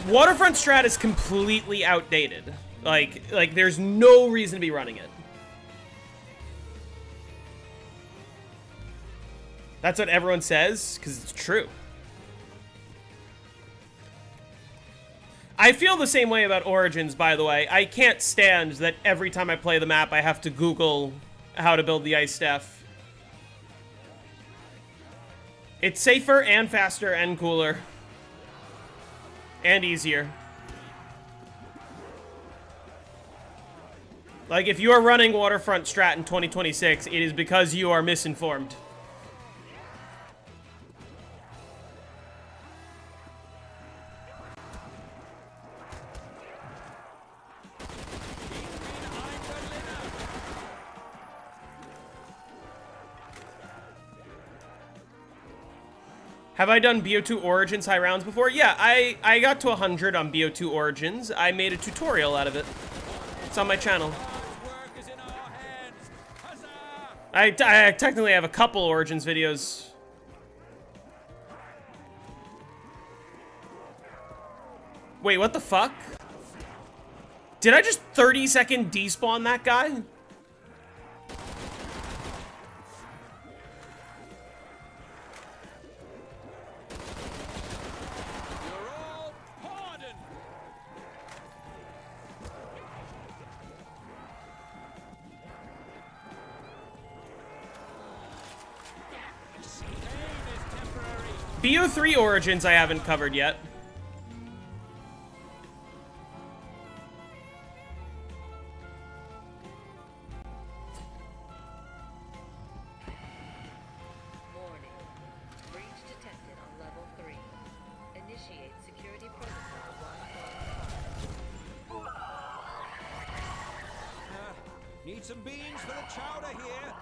Waterfront strat is completely outdated. Like there's no reason to be running it. That's what everyone says, because it's true. I feel the same way about Origins, by the way. I can't stand that every time I play the map, I have to Google how to build the ice staff. It's safer and faster and cooler. And easier. Like, if you are running Waterfront strat in 2026, it is because you are misinformed. Have I done BO2 Origins high rounds before? Yeah, I got to 100 on BO2 Origins. I made a tutorial out of it. It's on my channel. Work is in our hands. Huzzah! I technically have a couple Origins videos. Wait, what the fuck? Did I just 30-second despawn that guy? You're all pardoned. Pain is temporary. BO3 Origins I haven't covered yet. Warning. Breach detected on level 3. Initiate security protocol 1.5. Need some beans for the chowder here.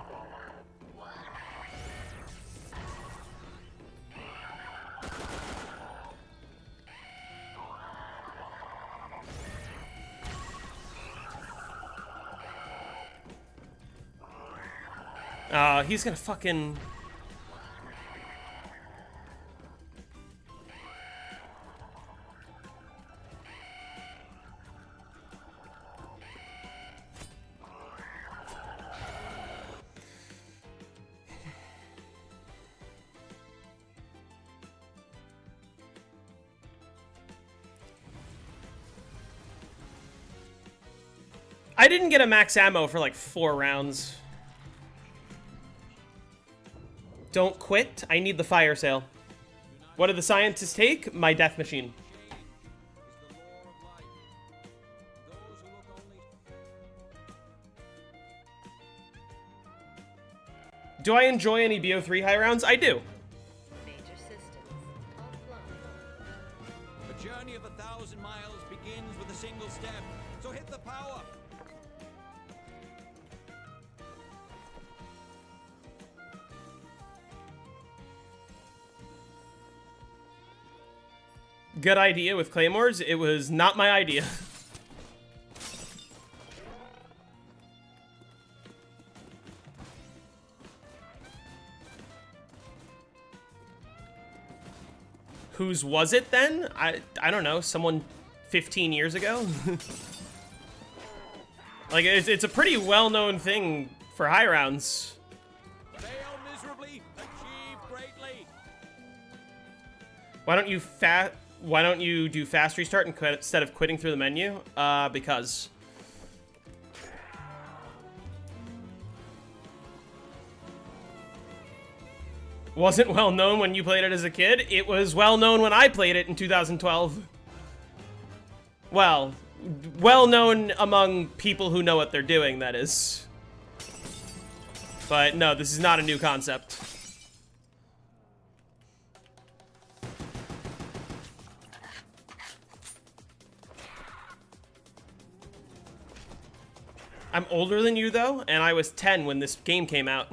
He's gonna fucking... I didn't get a max ammo for like 4 rounds. Don't quit. I need the fire sale. What did the scientists take? My death machine. Do I enjoy any BO3 high rounds? I do. Major systems offline. The journey of 1,000 miles begins with a single step. So hit the power. Good idea with claymores. It was not my idea. Whose was it then? I don't know. Someone 15 years ago? Like, it's a pretty well-known thing for high rounds. Fail miserably, achieve greatly. Why don't you do fast restart instead of quitting through the menu? Because. Wasn't well known when you played it as a kid. It was well known when I played it in 2012. Well known among people who know what they're doing, that is. But no, this is not a new concept. I'm older than you, though, and I was 10 when this game came out.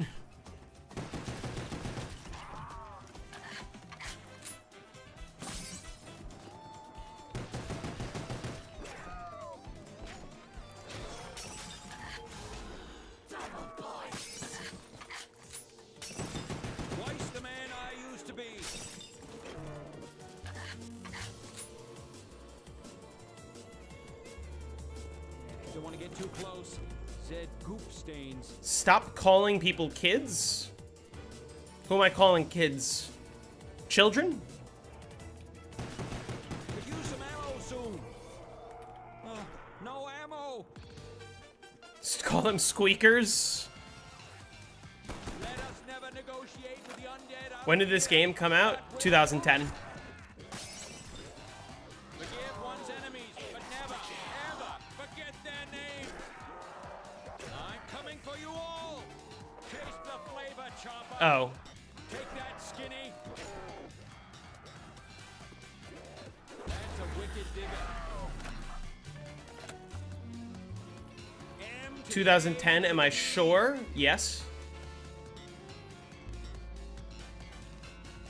'Don't want to get too close. Said goop stains. Stop calling people kids? Who am I calling kids? Children? Could use some ammo soon. No ammo. Just call them squeakers? Let us never negotiate with the undead. When did this game come out? 2010. Forgive one's enemies, but never, ever forget their name. I'm coming for you all. Taste the flavor, chopper. Oh. Take that, skinny. That's a wicked digger. 2010, am I sure? Yes.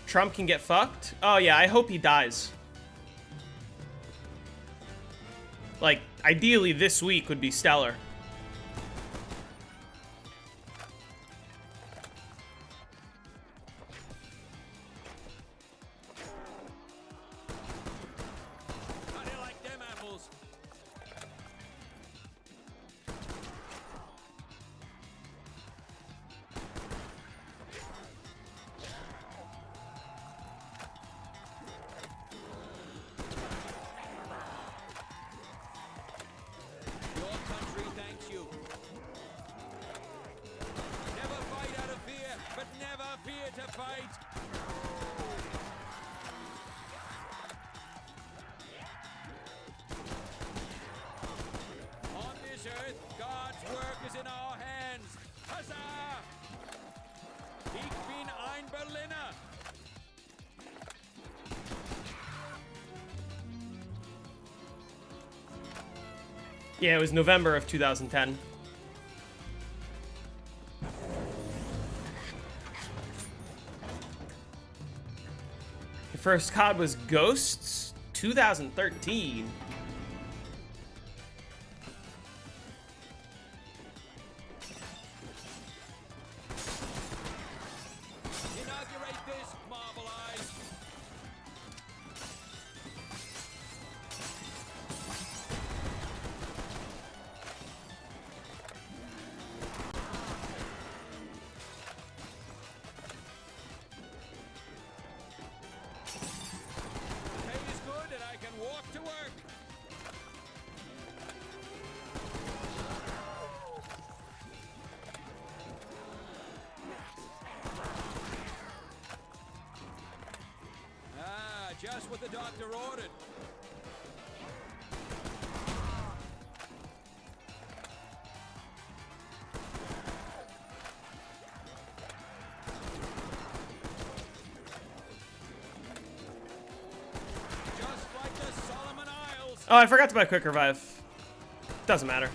Trump can get fucked? Oh yeah, I hope he dies. Like, ideally this week would be stellar. How do you like them apples? Your country thanks you. Never fight out of fear, but never fear to fight. On this earth, God's work is in our hands. Huzzah! Ich bin ein Berliner. Yeah, it was November of 2010. The first COD was Ghosts, 2013. Inaugurate this, Marble Eyes. The pay is good and I can walk to work. Ah, just what the doctor ordered. Just like the Solomon Isles. Oh, I forgot to buy Quick Revive. Doesn't matter.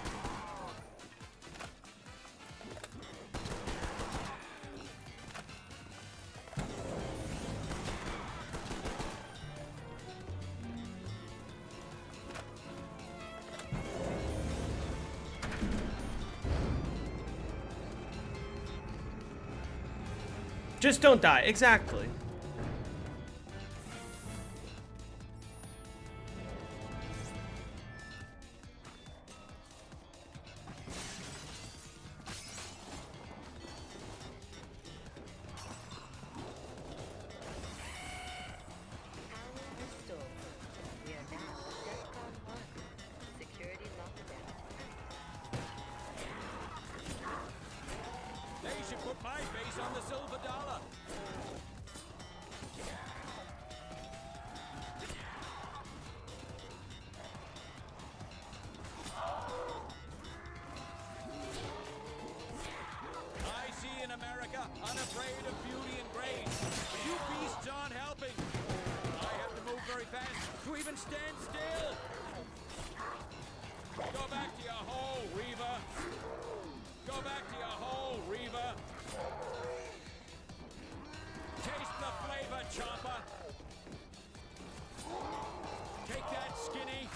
Just don't die. Exactly. Power restored. We are now at DEFCON 1. Security lockdown. They should put my face on the silver dollar. I see in America, unafraid of beauty and grace. But you beasts aren't helping. I have to move very fast to even stand still. Go back to your hole, Reaver. Go back to your hole, Reaver. Taste the flavor, Chopper. Take that, Skinny.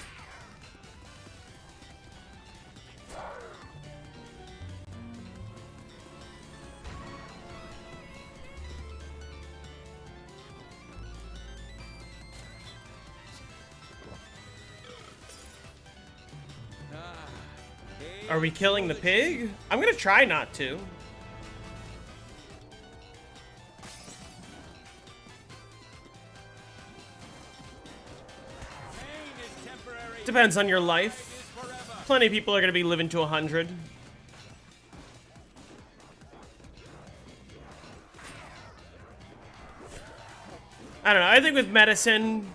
Are we killing the pig? I'm gonna try not to. Pain is temporary. Depends on your Life life. is forever. Plenty of people are gonna be living to 100. I don't know. I think with medicine,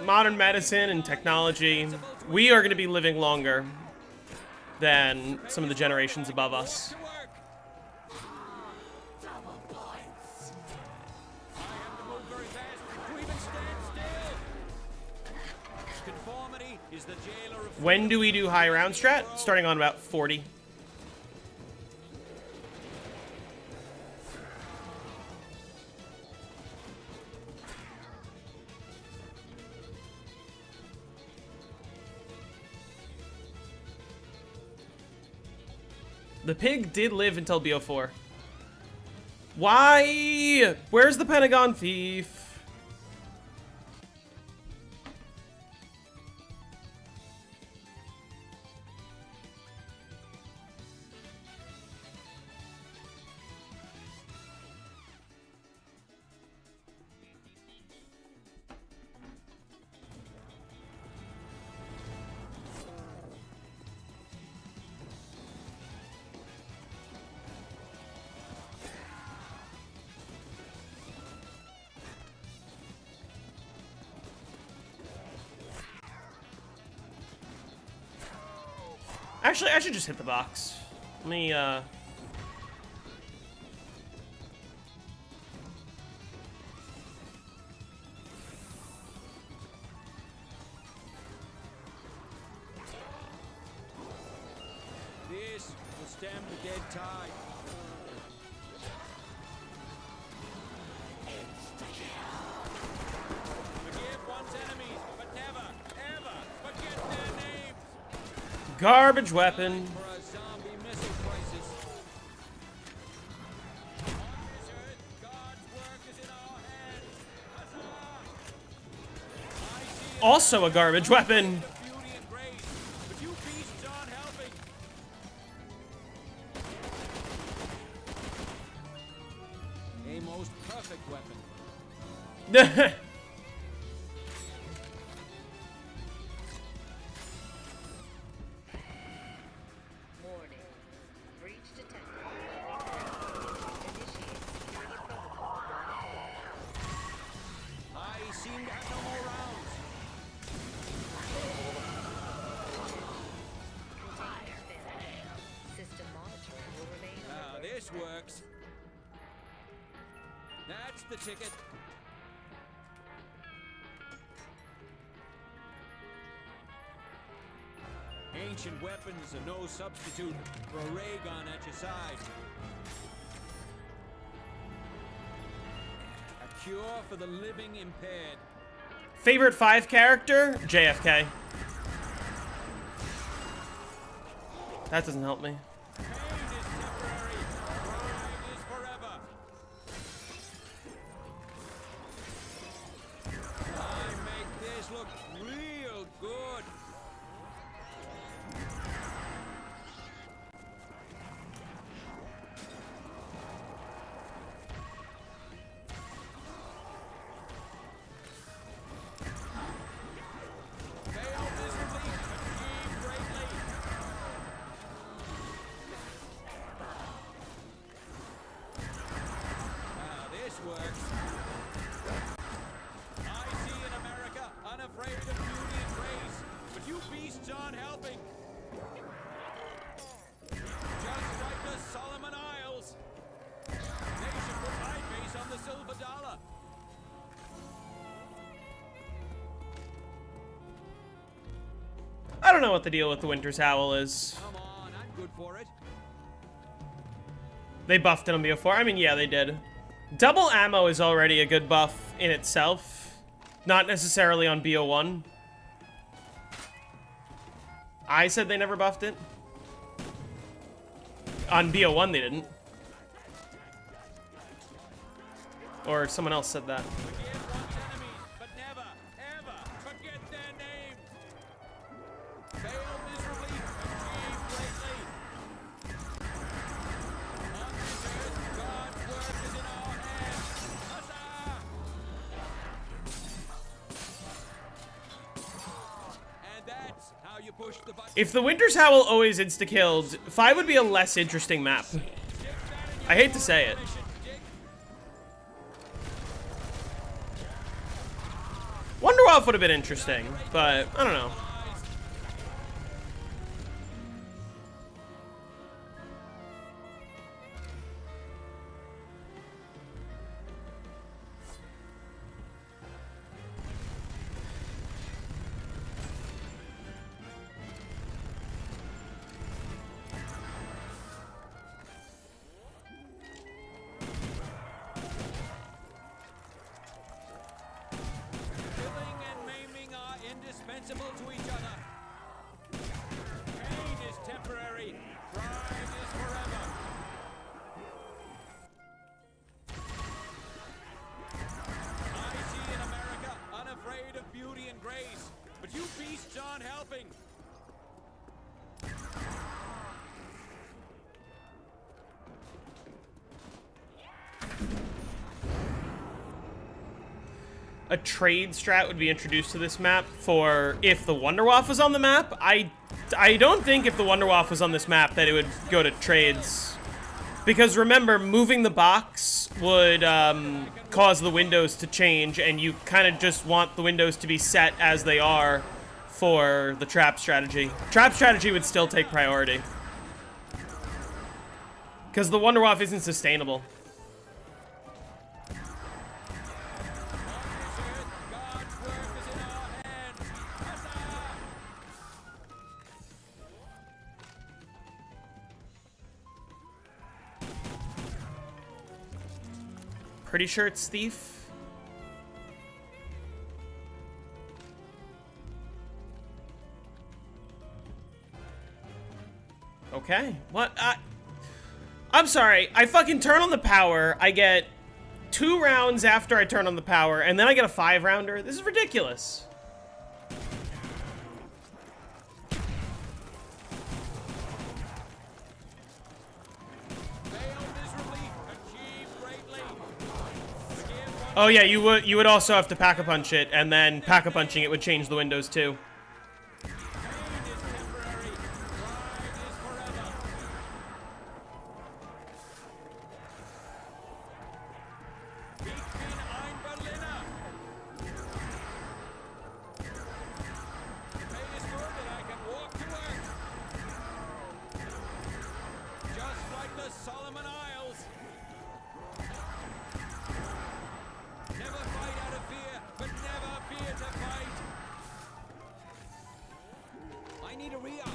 modern medicine and technology, we are gonna be living longer than some of the generations above us. To work. Double points. I have to move very fast to even stand still. Conformity is the jailer of When do we do high round strat? Starting on about 40. The pig did live until BO4. Why? Where's the Pentagon Thief? Actually, I should just hit the box. Let me, This will stem the dead tide. Forgive one's enemies, but never, ever forget their names. Garbage weapon. For a zombie missile crisis. On this earth, God's work is in our hands. Huzzah! I see it Also a garbage weapon. of beauty and grace, but you beasts aren't helping. A most perfect weapon. Warning. Breach detected. Initiate security protocol. I seem to have no more rounds. Containment failure. System monitoring will remain on Ah, alert this status. works. That's the ticket. Ancient weapons are no substitute for a ray gun at your side. A cure for the living impaired. Favorite 5 character? JFK. That doesn't help me. Pain is temporary. Pride is forever. I make this look real good. Fail miserably, achieve greatly. Ah, this works. I see in America, unafraid of beauty and grace, but you beasts aren't helping. Just like the Solomon Isles. They should put my face on the silver dollar. I don't know what the deal with the Winter's Howl is. Come on, I'm good for it. They buffed it on BO4. I mean, yeah, they did. Double ammo is already a good buff in itself. Not necessarily on BO1. I said they never buffed it. On BO1 they didn't. Or someone else said that. Forgive one's enemies, but never, ever forget their names. Fail miserably, achieve greatly. On this earth, God's work is in our hands. Huzzah! And that's how you push the button. If the Winter's Howl always insta-killed, 5 would be a less interesting map. I hate to say it. Wonderwolf would have been interesting, but I don't know. Killing and maiming are indispensable to each other. Pain is temporary. Pride is forever. I see in America unafraid of beauty and grace, but you beasts aren't helping. A trade strat would be introduced to this map for if the Wonderwaff was on the map. I don't think if the Wonderwaff was on this map that it would go to trades. Because remember, moving the box would cause the windows to change, and you kind of just want the windows to be set as they are for the trap strategy. Trap strategy would still take priority. Because the Wonderwaff isn't sustainable. God's work is in our hands. Huzzah! Pretty sure it's Thief. Okay. What? I'm sorry. I fucking turn on the power. I get 2 rounds after I turn on the power, and then I get a 5-rounder. This is ridiculous. Fail miserably, achieve greatly. Forgive one Oh yeah, you would also have to pack-a-punch it, and then pack-a-punching it would change the windows too. pain is temporary. Pride is forever. Ich bin ein Berliner. The pay is good and I can walk to work. Just like the Solomon Isles. Never fight out of fear, but never fear to fight. I need a re-up.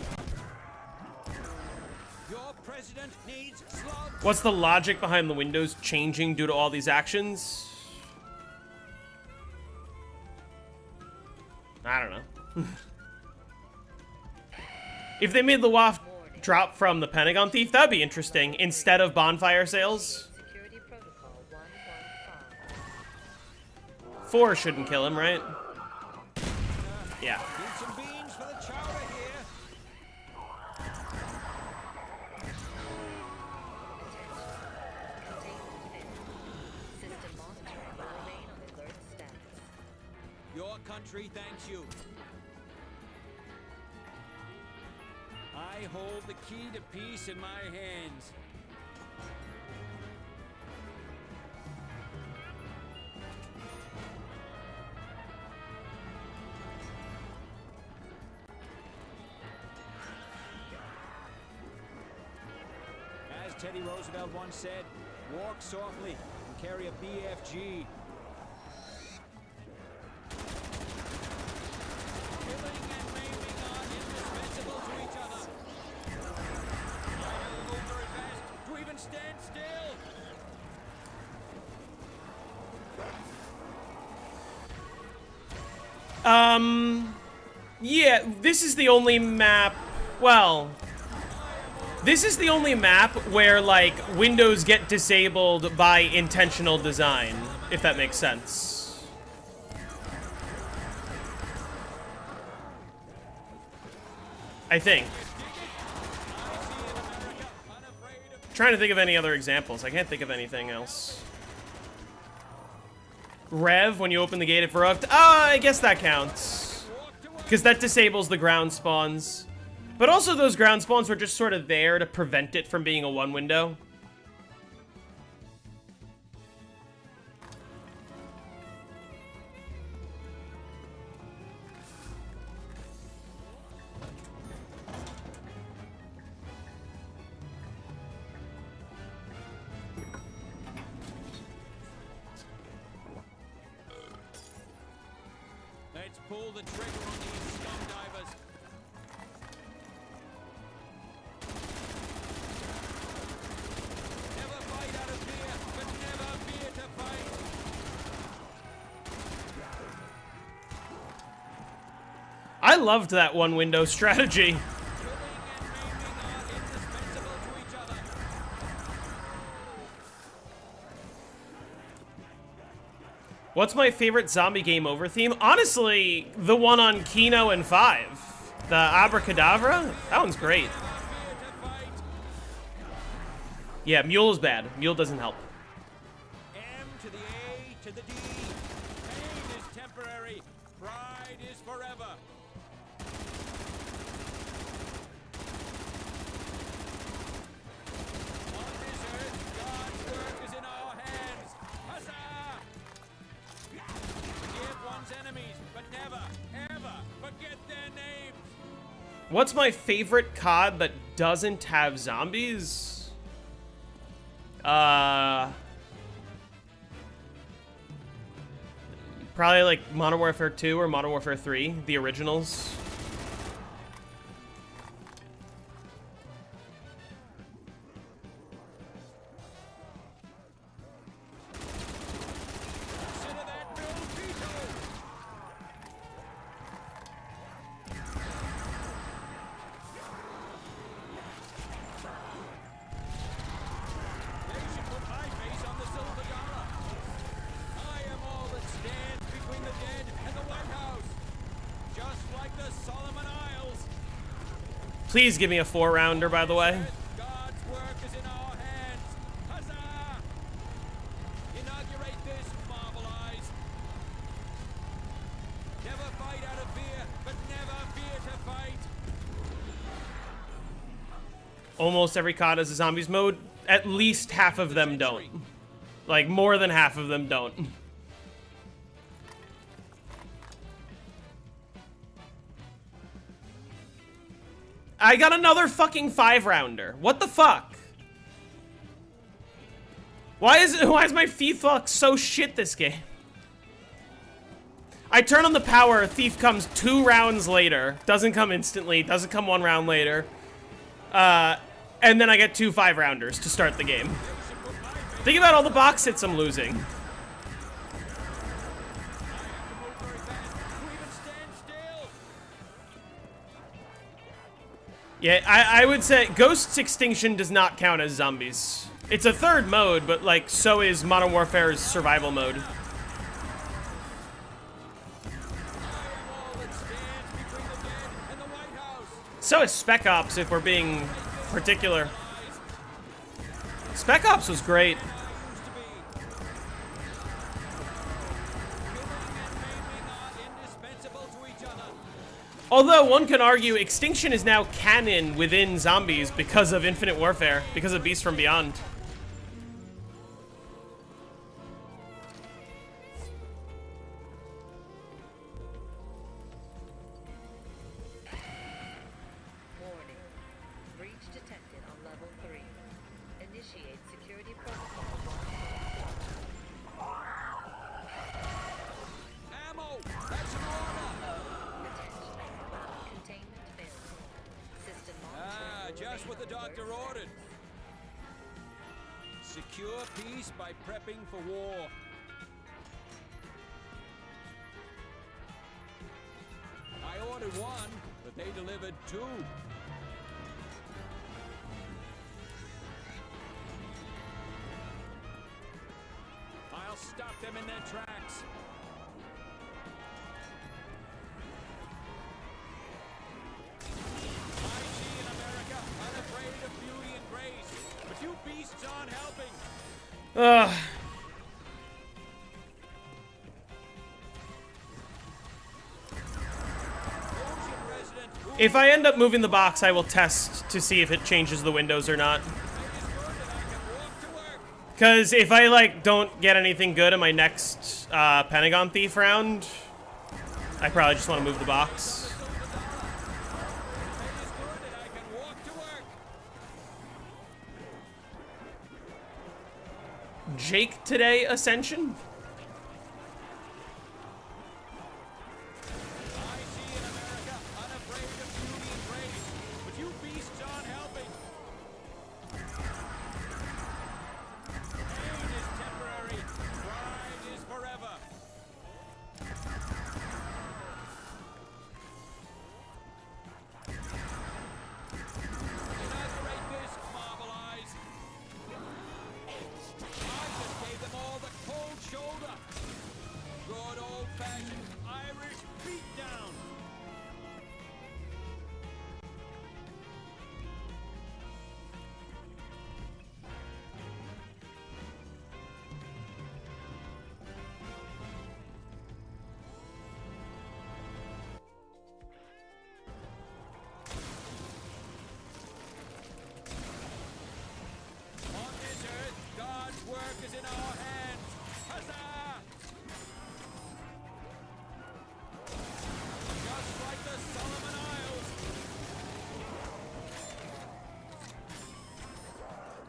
Your president needs slugs. What's the logic behind the windows changing due to all these actions? I don't know. If they made the waft drop from the Pentagon Thief, that'd be interesting, instead of bonfire sales. Security Protocol 115. 4 shouldn't kill him, right? Yeah. Need some beans for the chowder here. System monitoring will remain on alert status. Your country thanks you. I hold the key to peace in my hands. As Teddy Roosevelt once said, walk softly and carry a BFG. Killing and maiming are indispensable to each other. I never move very fast to even stand still. Yeah, this is the only map, well, this is the only map where, like, windows get disabled by intentional design, if that makes sense. I think. Trying to think of any other examples. I can't think of anything else. Rev, when you open the gate at Verrucht. I guess that counts. Because that disables the ground spawns. But also those ground spawns were just sort of there to prevent it from being a one window. Let's pull the trigger on these scum divers. Never fight out of fear, but never fear to fight. I loved that one window strategy. Killing and maiming are indispensable What's my favorite zombie game over theme? Honestly, the one on Kino and 5. The Abracadabra? That one's great. Yeah, Mule is bad. Mule doesn't help. M to the A to the D. Pain is temporary. Pride is forever. On this earth, God's work is in our hands. Huzzah! Forgive one's enemies, but never, ever forget their names. What's my favorite COD that doesn't have zombies? Probably like Modern Warfare 2 or Modern Warfare 3, the originals. Consider that bill vetoed. They should put my face on the silver dollar. I am all that stands between the dead and the White House. Just like the Solomon Isles. Please give me a 4-rounder, by the way. God's work is in our hands. Huzzah! Inaugurate this, Marvel Eyes. Never fight out of fear, but never fear to fight. Almost every COD has a zombies mode. At least half of them don't. Like, more than half of them don't. I got another fucking 5-rounder. What the fuck? Why is my FIFA so shit this game? I turn on the power, Thief comes 2 rounds later. Doesn't come instantly, doesn't come 1 round later. And then I get 2 5-rounders to start the game. Think about all the box hits I'm losing. To even stand still. Yeah, I would say Ghost's Extinction does not count as zombies. It's a 3rd mode, but like so is Modern Warfare's survival mode. I am all that stands between the dead and the White House. So is Spec Ops, if we're being particular. Spec Ops was great. Used to be. Killing and maiming are indispensable to each other. Although one can argue Extinction is now canon within zombies because of Infinite Warfare, because of Beast from Beyond. Warning. Breach detected on level 3. Initiate security protocol 1. Ammo! That's an order! Attention. Containment failure. System monitoring. Ah, will just remain what the on doctor alert ordered. Secure peace by prepping for war. I ordered 1, but they delivered 2. I'll stop them in their tracks. I see in America, unafraid of beauty and grace, but you beasts aren't helping. Ugh. Ocean resident who If I end up moving the box, I will test to see if it changes the windows or not. is good that I can walk to work. Because if I, like, don't get anything good in my next Pentagon Thief round, I probably just want to move the box. It is good that I can walk to work. Jake today, Ascension? I see in America, unafraid of beauty and grace, but you beasts aren't helping. Pain is temporary, pride is forever. Inaugurate this, Marvel Eyes. I just gave them all the cold shoulder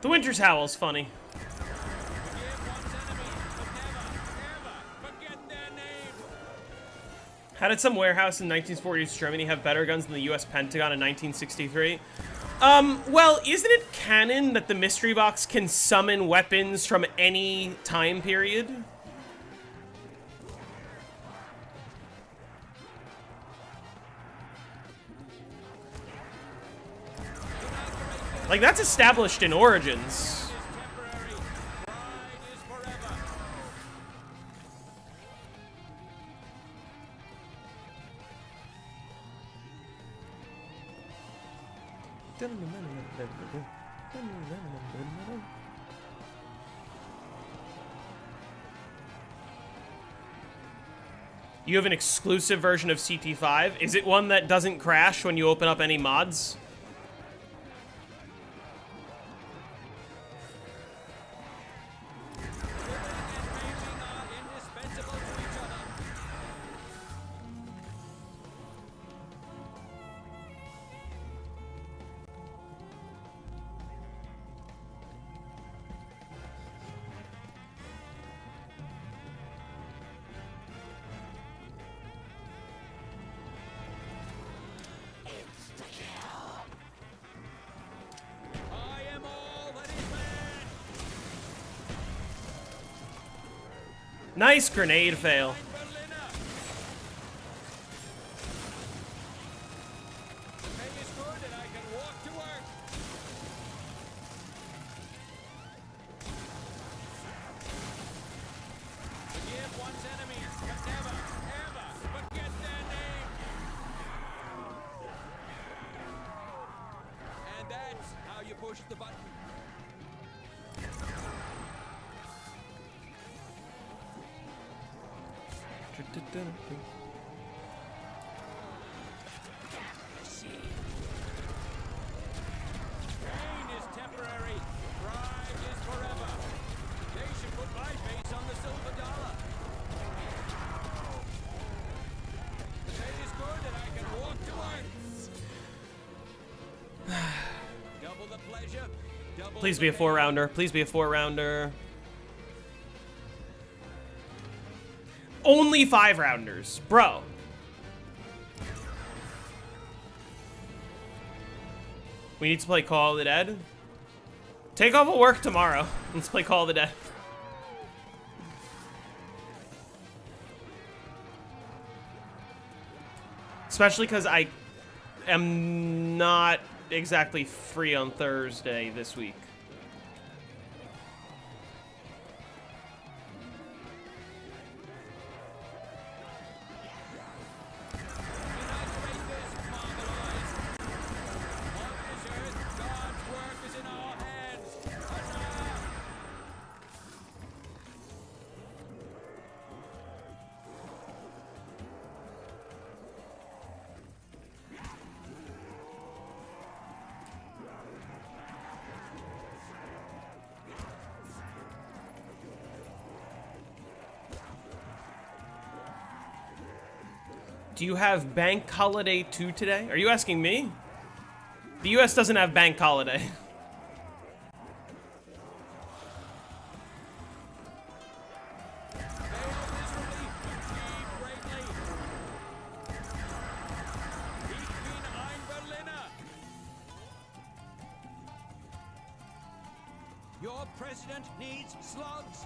The Winter's Howl's funny. Forgive one's enemies, but never, ever forget their name. How did some warehouse in 1940s Germany have better guns than the US Pentagon in 1963? Well, isn't it canon that the mystery box can summon weapons from any time period? Like, that's established in Origins. You have an exclusive version of CT5. Is it one that doesn't crash when you open up any mods? Nice grenade fail. Push the button. Pain is temporary. Pride is forever. They should put my face on the silver dollar. The pay is good and I can walk to work. Double the pleasure. Double Please the be a pain. 4-rounder. Please be a 4-rounder. Only 5-rounders. Bro. We need to play Call of the Dead. Take off of work tomorrow. Let's play Call of the Dead. Especially because I am not exactly free on Thursday this week. Do you have Bank Holiday 2 today? Are you asking me? The US doesn't have Bank Holiday. Your president needs slugs.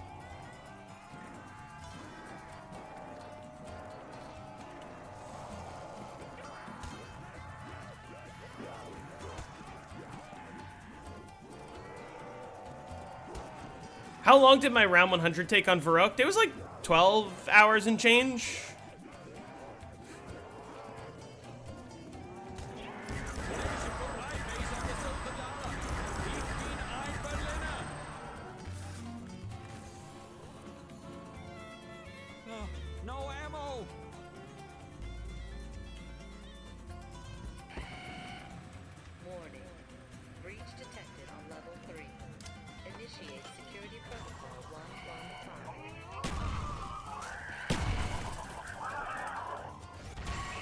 How long did my round 100 take on Varrock? It was like 12 hours and change. No ammo. Warning. Breach detected on level 3. Initiate security protocol 115.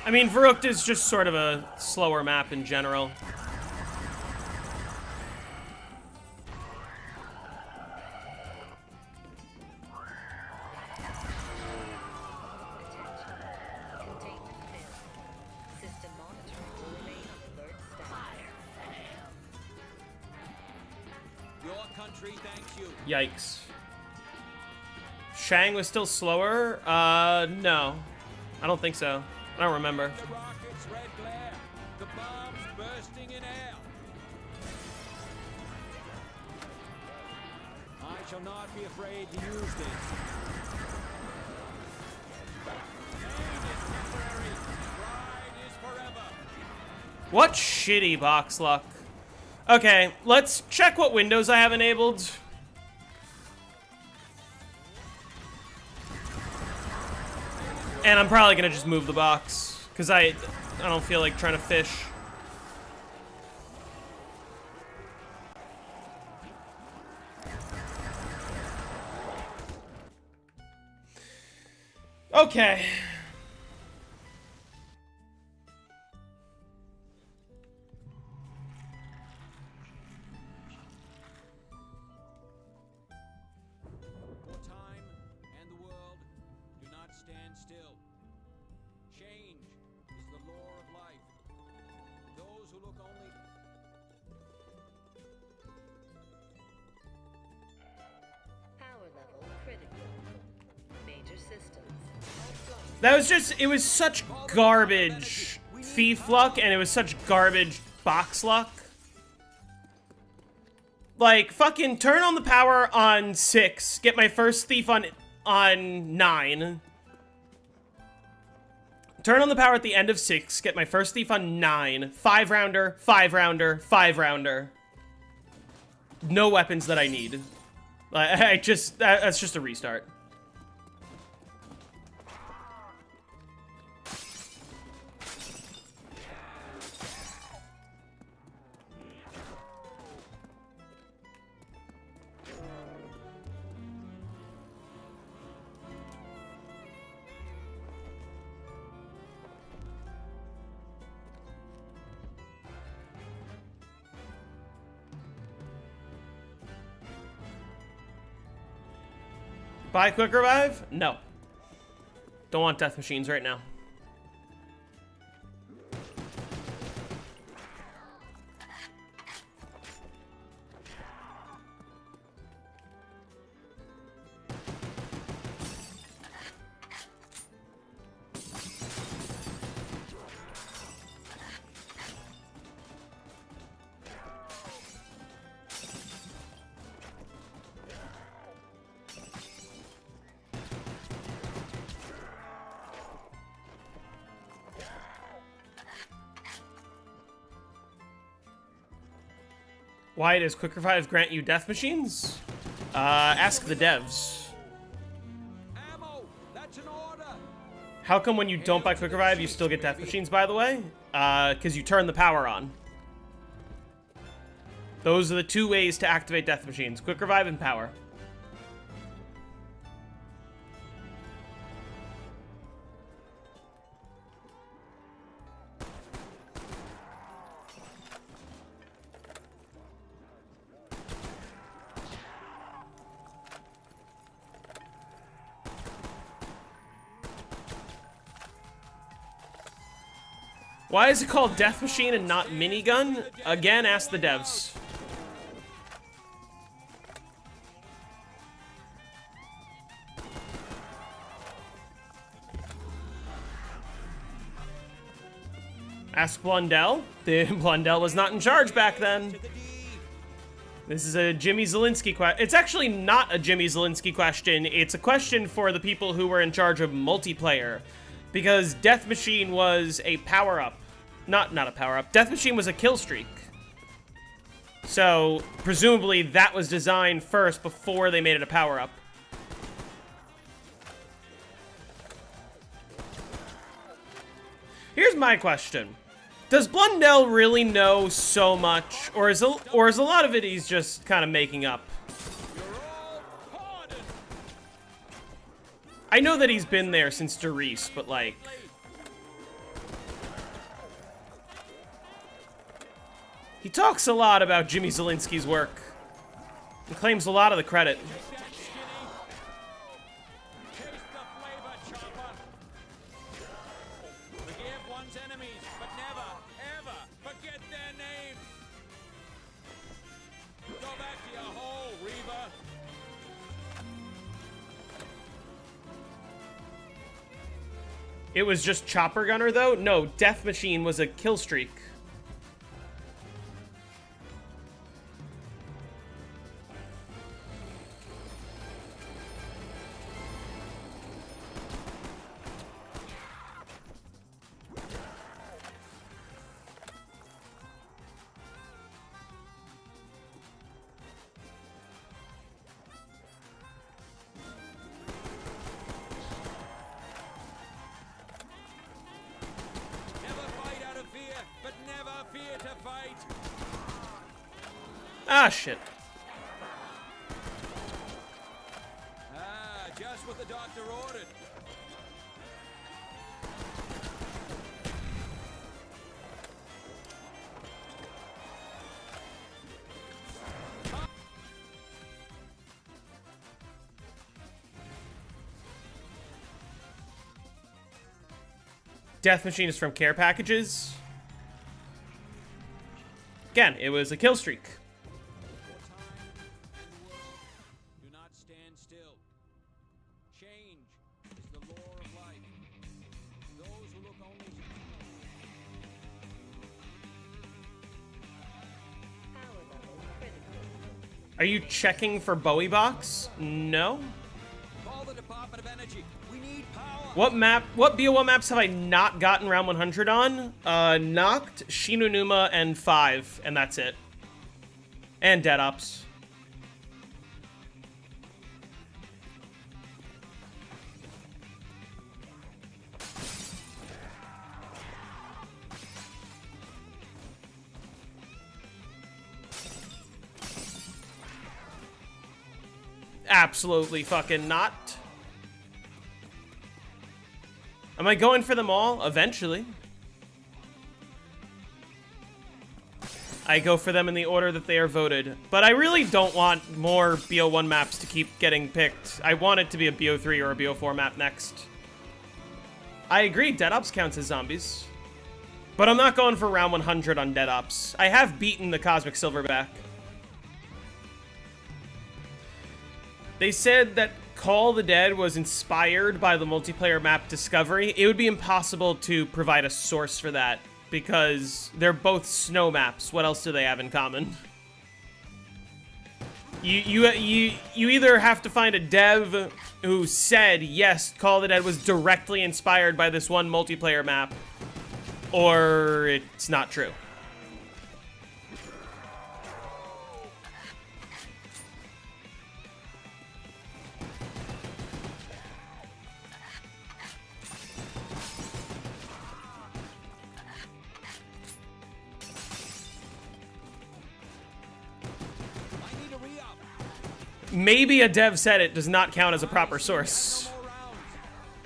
I mean, Varrock is just sort of a slower map in general. country thanks you. Yikes. Shang was still slower? No. I don't think so. I don't remember. The rocket's red glare. The bombs bursting in air. I shall not be afraid to use this. Pain is temporary. Pride is forever. What shitty box luck. Okay, let's check what windows I have enabled. And I'm probably gonna just move the box, because I don't feel like trying to fish. Okay. For time and the world do not stand still. Change is the law of life. Those who look only Power level critical. Major systems offline. That was just, it was such garbage thief luck, and it was such garbage box luck. Like, fucking turn on the power on 6, get my first thief on 9. Turn on the power at the end of 6, get my first thief on 9. 5 rounder, 5 rounder, 5 rounder. No weapons that I need. That's just a restart. Buy quick revive? No. Don't want death machines right now. Why does Quick Revive grant you death machines? Ask the devs. ammo. That's an order. How come when you don't buy Quick Revive, you still get death machines, by the way? Because you turn the power on. Those are the 2 ways to activate death machines. Quick Revive and power. Why is it called Death Machine and not Minigun? Again, ask the devs. Ask Blundell. Blundell was not in charge back then. This is a Jimmy Zielinski question. It's actually not a Jimmy Zielinski question. It's a question for the people who were in charge of multiplayer. Because Death Machine was a power-up. Not a power-up. Death Machine was a kill streak. So, presumably, that was designed first before they made it a power-up. Here's my question. Does Blundell really know so much? Or is a lot of it he's just kind of making up? I know that he's been there since Derice, but like... He talks a lot about Jimmy Zielinski's work. And claims a lot of the credit. Forgive one's enemies, but never, ever forget their name. back to your hole, Reaver. It was just Chopper Gunner, though? No, Death Machine was a kill streak. Ah, shit. Ah, just what the doctor ordered. Death Machine is from Care Packages. Again, it was a kill streak. Do not stand still. Change is the law of life. Those who look only to Power level critical. Are you checking for Bowie Box? No. call the Department of Energy. We need power. What BO1 maps have I not gotten round 100 on? Noct, Shinonuma, and 5, and that's it. And Dead Ops. Absolutely fucking not. Am I going for them all? Eventually. I go for them in the order that they are voted. But I really don't want more BO1 maps to keep getting picked. I want it to be a BO3 or a BO4 map next. I agree, Dead Ops counts as zombies. But I'm not going for round 100 on Dead Ops. I have beaten the Cosmic Silverback. They said that Call of the Dead was inspired by the multiplayer map Discovery. It would be impossible to provide a source for that because they're both snow maps. What else do they have in common? You either have to find a dev who said, yes, Call of the Dead was directly inspired by this one multiplayer map, or it's not true. Maybe a dev said it does not count as a proper source.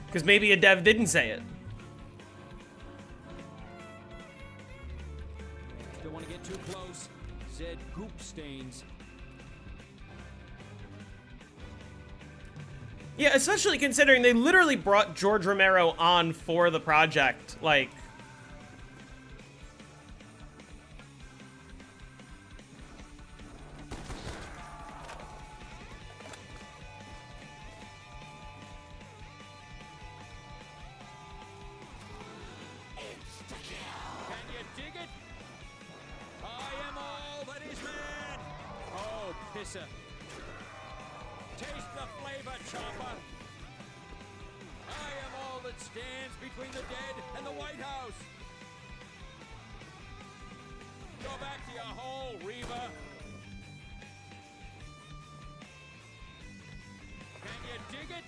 Because maybe a dev didn't say it. Don't want to get too close. Zed goop stains. Yeah, especially considering they literally brought George Romero on for the project. Like, Can you dig it? I am all that is man. Oh, pisser. Taste the flavor, Chopper. I am all that stands between the dead and the White House. Go back to your hole, Reaver. Can you dig it?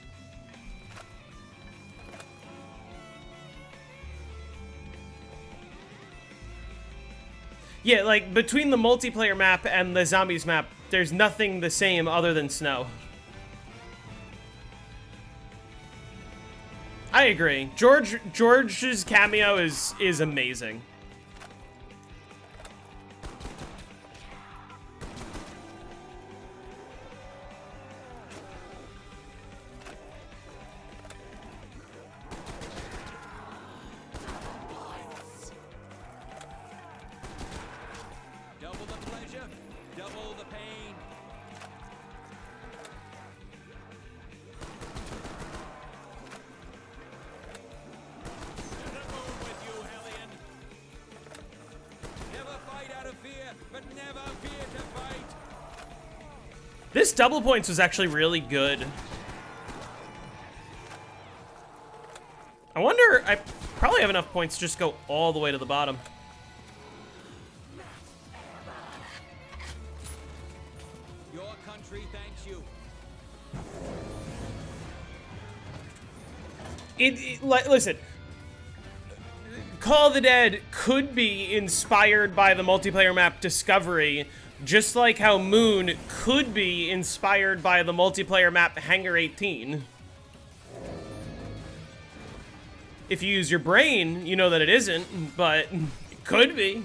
yeah, like, between the multiplayer map and the zombies map, there's nothing the same other than snow. I agree. George's cameo is amazing. Double the pleasure, double the pain. but never fear to fight. This double points was actually really good. I wonder, I probably have enough points to just go all the way to the bottom. Your country thanks you. Listen, Call of the Dead could be inspired by the multiplayer map Discovery, just like how Moon could be inspired by the multiplayer map Hangar 18. If you use your brain, you know that it isn't, but it could be.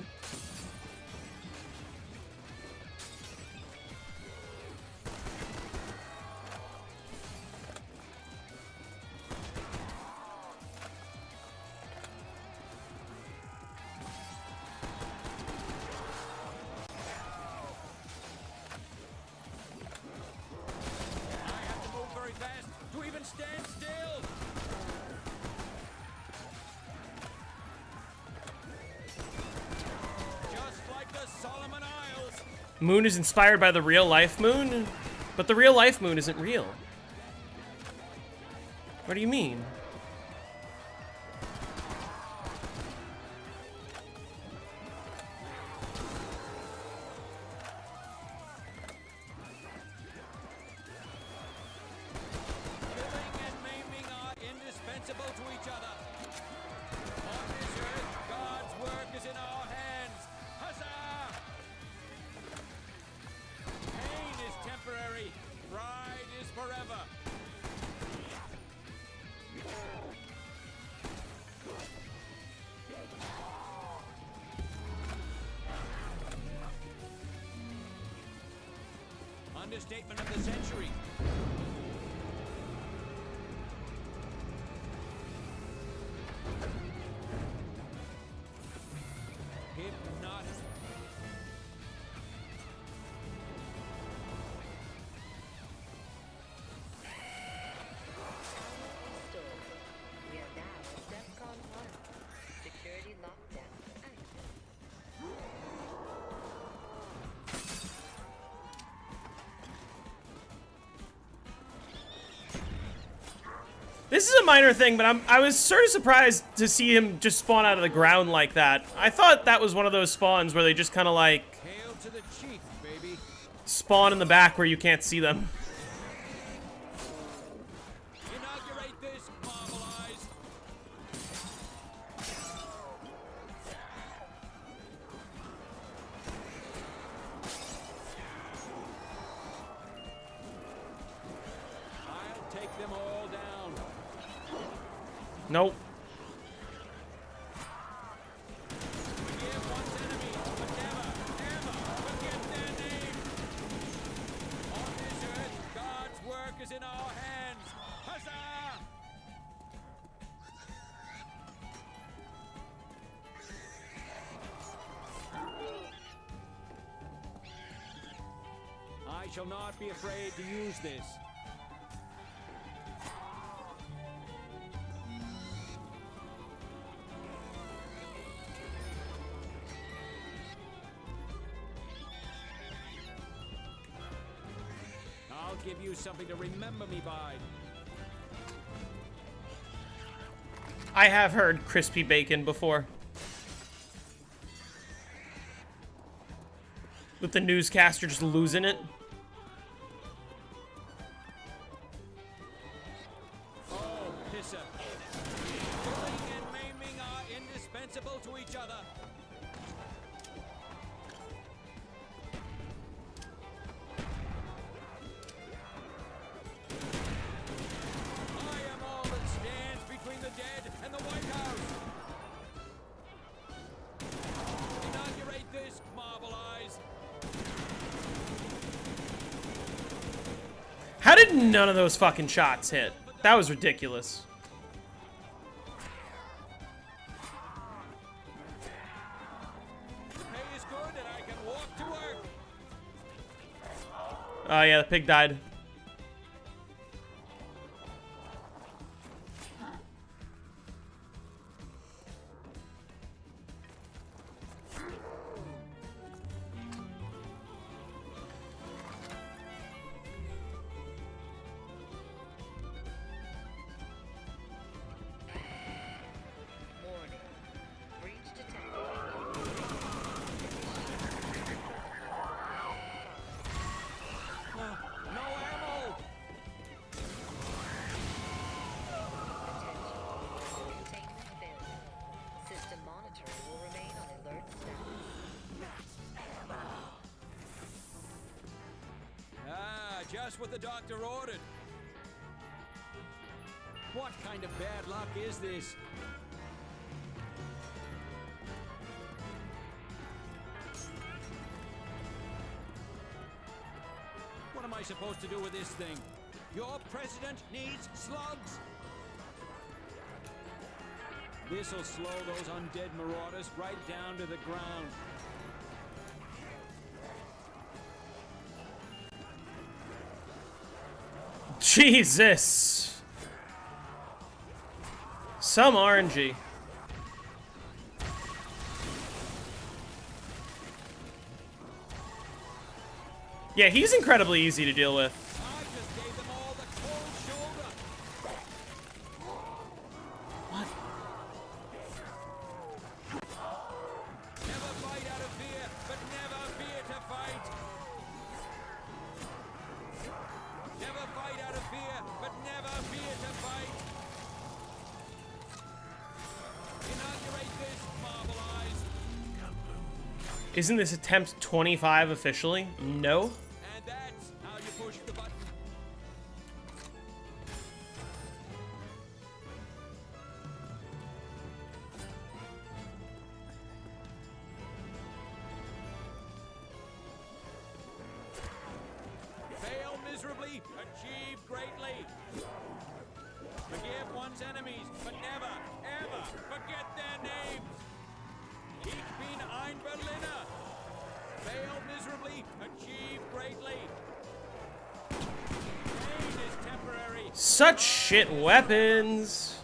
Moon is inspired by the real-life Moon, but the real-life Moon isn't real. What do you mean? Killing and maiming are indispensable to each other. On this earth, God's work is in our hands. Huzzah! Pain is temporary. Pride is forever. Understatement of the century. Hypnotic. Installed. We are now at DEFCON 1. Security lockdown active. This is a minor thing, but I was sort of surprised to see him just spawn out of the ground like that. I thought that was one of those spawns where they just kind of like Hail to the chief, baby. spawn in the back where you can't see them. Inaugurate this, Marvel Eyes. I'll take them all down. Nope. Forgive one's enemy, but never, ever forget their name. On this earth, God's work is in our hands. Huzzah! I shall not be afraid to use this. I'll give you something to remember me by. I have heard crispy bacon before. With the newscaster just losing it. Oh, pisser. Killing and maiming are indispensable to each other. I am all that stands between the dead and the White House. Inaugurate this, Marvel Eyes. How did none of those fucking shots hit? That was ridiculous. The pay is good and I can walk to work. Oh yeah, the pig died. monitoring will remain on alert status. Ah, just what the doctor ordered. What kind of bad luck is this? What am I supposed to do with this thing? Your president needs slugs. This'll slow those undead marauders right down to the ground. Jesus. Some RNG. Yeah, he's incredibly easy to deal with. I just gave them all the cold shoulder. What? Never fight out of fear, but never fear to fight. Never fight out of fear, but never fear to fight. Inaugurate this, Marvel Eyes. Isn't this attempt 25 officially? No. And that's how you push the button. Fail miserably, achieve greatly. Forgive one's enemies, but never, ever forget their names. Ich bin ein Berliner. Fail miserably, achieve greatly. Pain is temporary. Such shit weapons.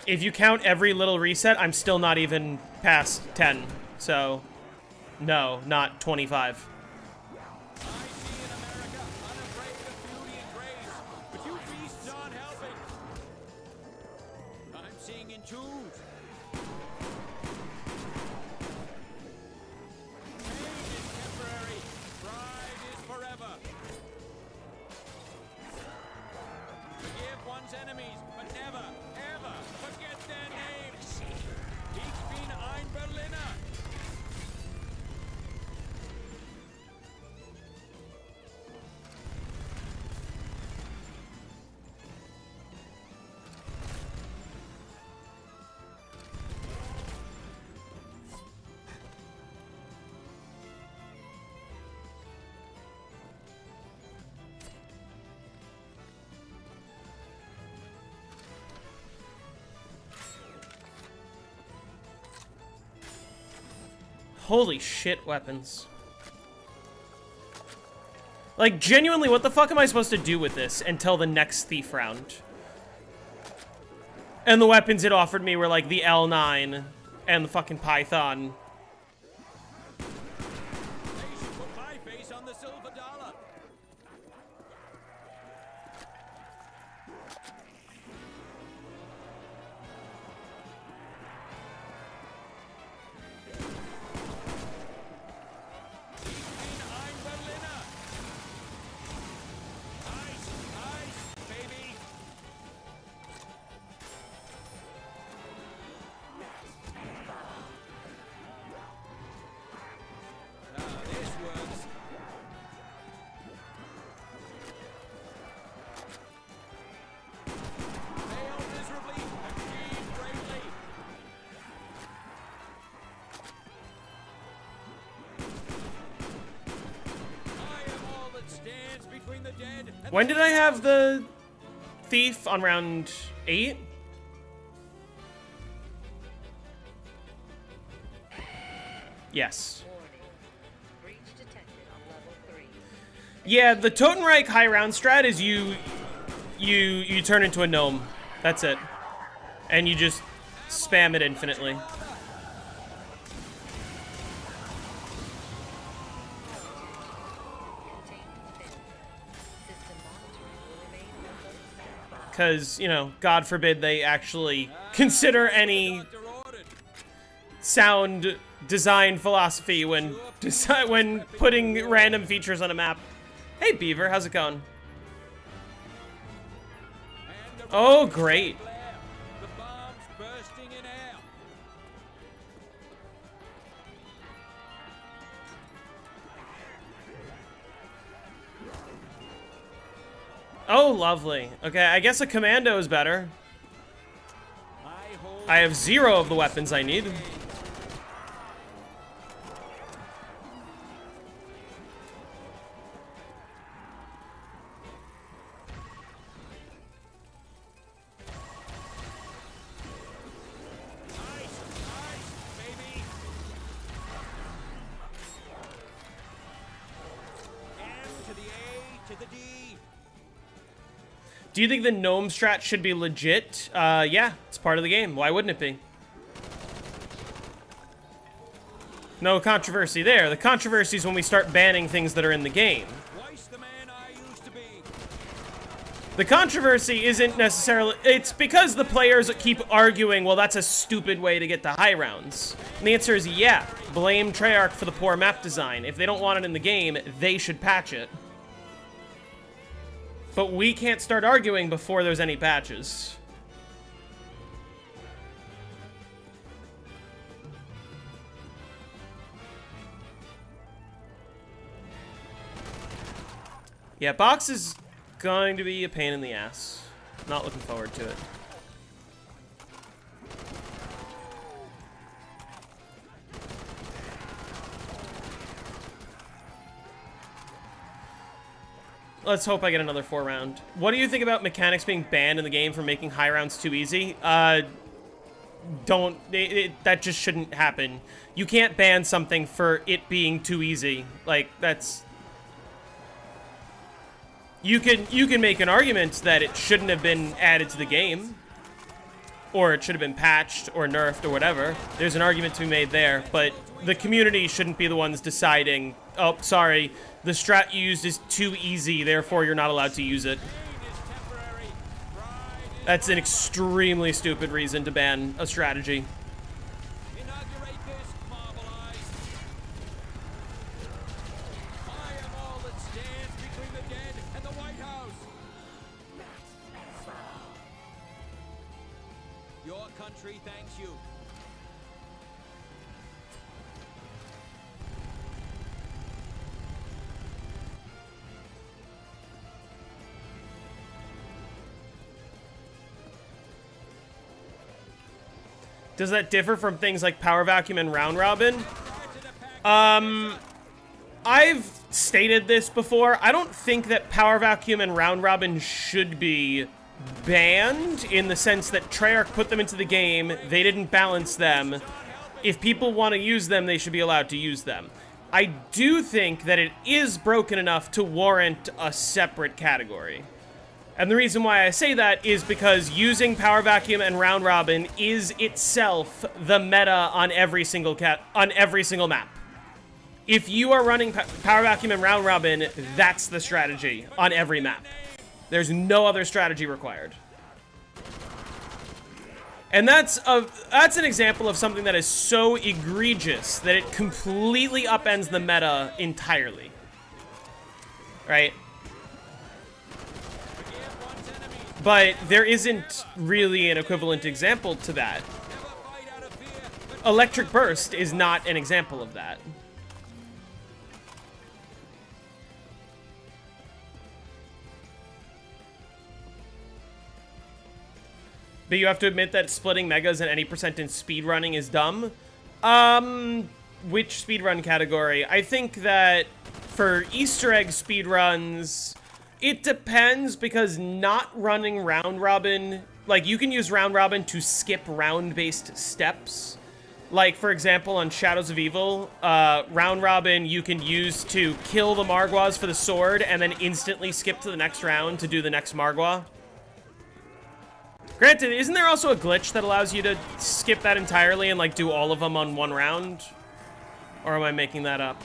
If you count every little reset, I'm still not even past 10. So, no, not 25. I see in America unafraid of beauty and grace, but you beasts aren't helping. I'm seeing in twos. Pain is temporary, pride is forever. Forgive one's enemies, but never, ever forget their names. Ich bin ein Berliner. Holy shit weapons. Like, genuinely, what the fuck am I supposed to do with this until the next thief round? And the weapons it offered me were like the L9 and the fucking Python. They should put my face on the silver dollar. Ich bin ein Berliner. Ice, ice, baby. This works. Fail miserably, achieve greatly. I am all that stands between the dead and When the did I have the thief? On round 8? Yes. Warning. Breach detected on level 3. Yeah, the Totenreich high round strat is you turn into a gnome. That's it. And you just spam it infinitely. Containment failure. System monitoring will remain on alert status. Because, you know, God forbid they actually consider any doctor ordered. sound design philosophy when when putting random features on a map. Hey Beaver, how's it going? And the Oh, great. flare. The bombs bursting in air. Oh, lovely. Okay, I guess a commando is better. I have 0 of the weapons I need. Do you think the gnome strat should be legit? Yeah, it's part of the game. Why wouldn't it be? No controversy there. The controversy is when we start banning things that are in the game. The controversy isn't necessarily... It's because the players keep arguing, well, that's a stupid way to get to high rounds. And the answer is yeah. Blame Treyarch for the poor map design. If they don't want it in the game, they should patch it. But we can't start arguing before there's any patches. Yeah, box is going to be a pain in the ass. Not looking forward to it. Let's hope I get another 4 round. What do you think about mechanics being banned in the game for making high rounds too easy? That just shouldn't happen. You can't ban something for it being too easy. Like, that's... You can make an argument that it shouldn't have been added to the game. Or it should have been patched or nerfed or whatever. There's an argument to be made there, but the community shouldn't be the ones deciding, oh, sorry, the strat you used is too easy, therefore you're not allowed to use it. That's an extremely stupid reason to ban a strategy. Your country thanks you. Does that differ from things like Power Vacuum and Round Robin? I've stated this before. I don't think that Power Vacuum and Round Robin should be banned in the sense that Treyarch put them into the game. They didn't balance them. If people want to use them, they should be allowed to use them. I do think that it is broken enough to warrant a separate category. And the reason why I say that is because using Power Vacuum and Round Robin is itself the meta on every single map. If you are running Power Vacuum and Round Robin, that's the strategy on every map. There's no other strategy required. And that's an example of something that is so egregious that it completely upends the meta entirely. Right? But there isn't really an equivalent example to that. Electric Burst is not an example of that. But you have to admit that splitting megas and any percent in speedrunning is dumb. Which speedrun category? I think that for Easter egg speedruns, it depends, because not running round robin, like, you can use round robin to skip round-based steps. Like, for example, on Shadows of Evil, round robin you can use to kill the Margwas for the sword and then instantly skip to the next round to do the next Margwa. Granted, isn't there also a glitch that allows you to skip that entirely and, like, do all of them on one round? Or am I making that up?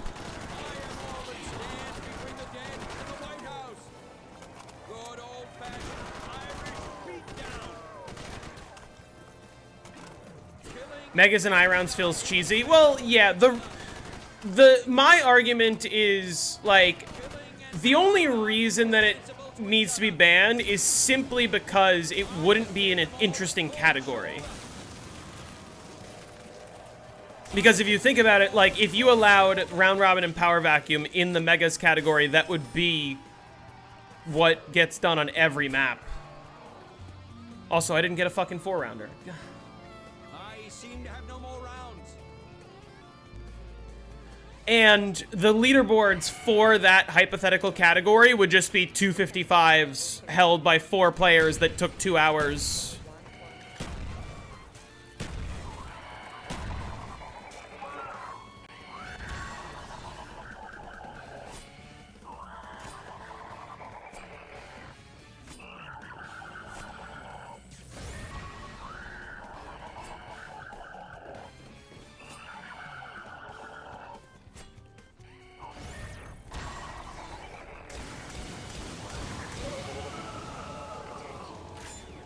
Megas and I rounds feels cheesy. Well, yeah, my argument is, like, the only reason that it needs to be banned is simply because it wouldn't be in an interesting category. Because if you think about it, like, if you allowed Round Robin and Power Vacuum in the Megas category, that would be what gets done on every map. Also, I didn't get a fucking 4-rounder. I seem to have no more rounds. And the leaderboards for that hypothetical category would just be 255s held by 4 players that took 2 hours.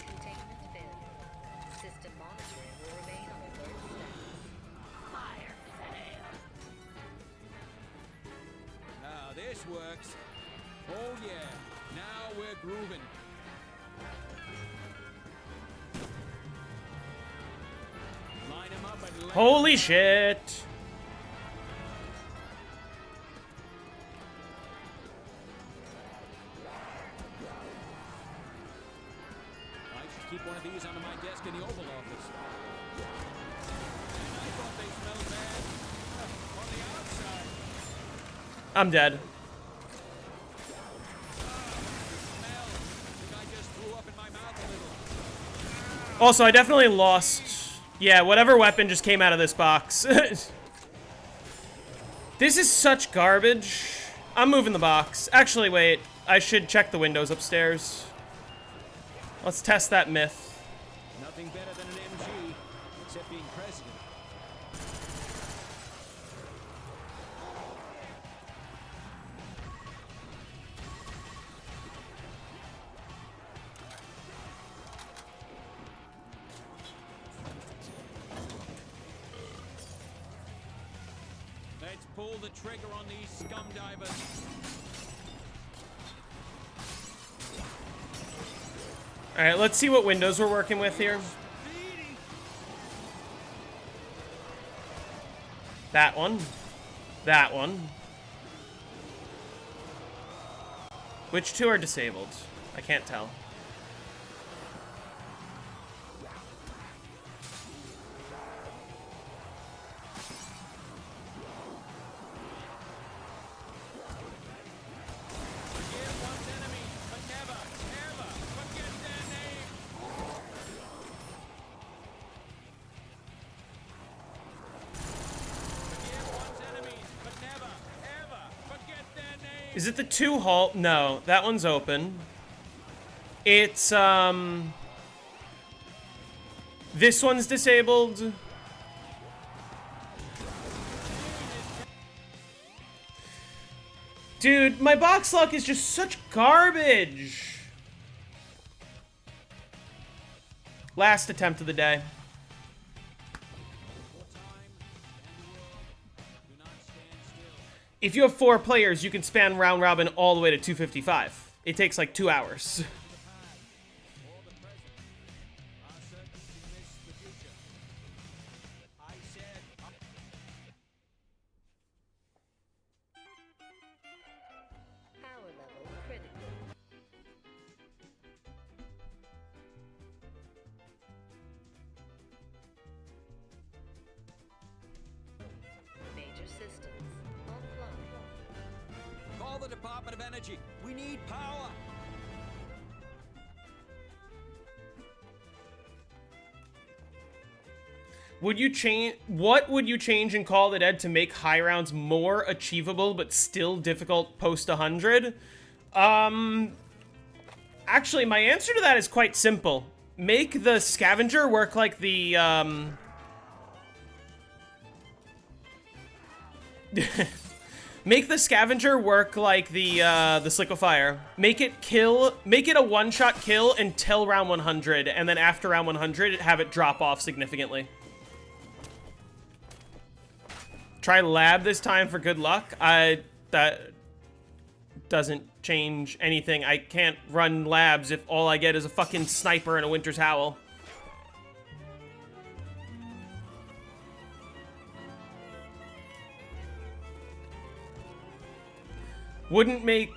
Containment failure. System monitoring will remain on alert status. Fire fail. Now this works. Oh yeah, now we're grooving. Line 'em up and Holy shit. I should keep one of these under my desk in the Oval Office. And I thought they smelled bad. On the outside. I'm dead. Smell. Think I just threw up in my mouth a little. Also, I definitely lost. Yeah, whatever weapon just came out of this box. This is such garbage. I'm moving the box. Actually, wait. I should check the windows upstairs. Let's test that myth. Nothing better than an MG, except being president. Let's pull the trigger on these scum divers. All right, let's see what windows we're working with here. That one. That one. Which 2 are disabled? I can't tell. Forgive one's enemy, but never, ever forget their name. Forgive one's enemies, but never, ever forget their name. Is it the 2 halt? No, that one's open. It's, this one's disabled. Dude, my box luck is just such garbage. Last attempt of the day. If you have 4 players, you can span round robin all the way to 255. It takes like 2 hours. Power level critical. Major systems offline. Call the Department of Energy. We need power. Would you change? What would you change in Call of the Dead to make high rounds more achievable but still difficult post 100? Actually, my answer to that is quite simple. Make the scavenger work like the make the scavenger work like the slick of fire. Make it a one-shot kill until round 100, and then after round 100, have it drop off significantly. Try lab this time for good luck. That doesn't change anything. I can't run labs if all I get is a fucking sniper and a winter's howl. Wouldn't make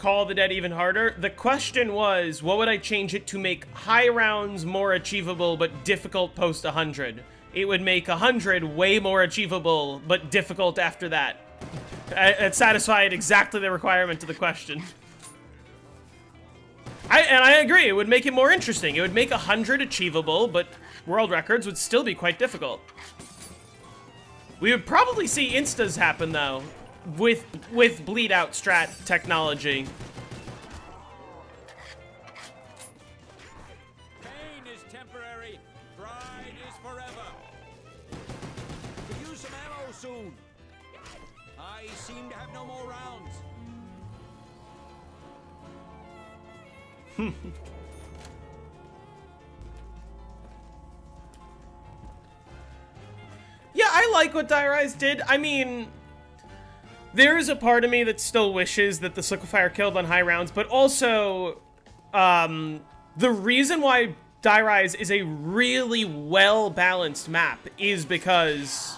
Call the Dead even harder? The question was, what would I change it to make high rounds more achievable but difficult post 100? It would make 100 way more achievable but difficult after that. It satisfied exactly the requirement of the question. And I agree, it would make it more interesting. It would make 100 achievable, but world records would still be quite difficult. We would probably see instas happen, though, with bleed out strat technology. Pain is temporary. Pride is forever. Could use some ammo soon. I seem to have no more rounds. Yeah, I like what Die Rise did. I mean, there is a part of me that still wishes that the Liquefier killed on high rounds, but also, the reason why Die Rise is a really well-balanced map is because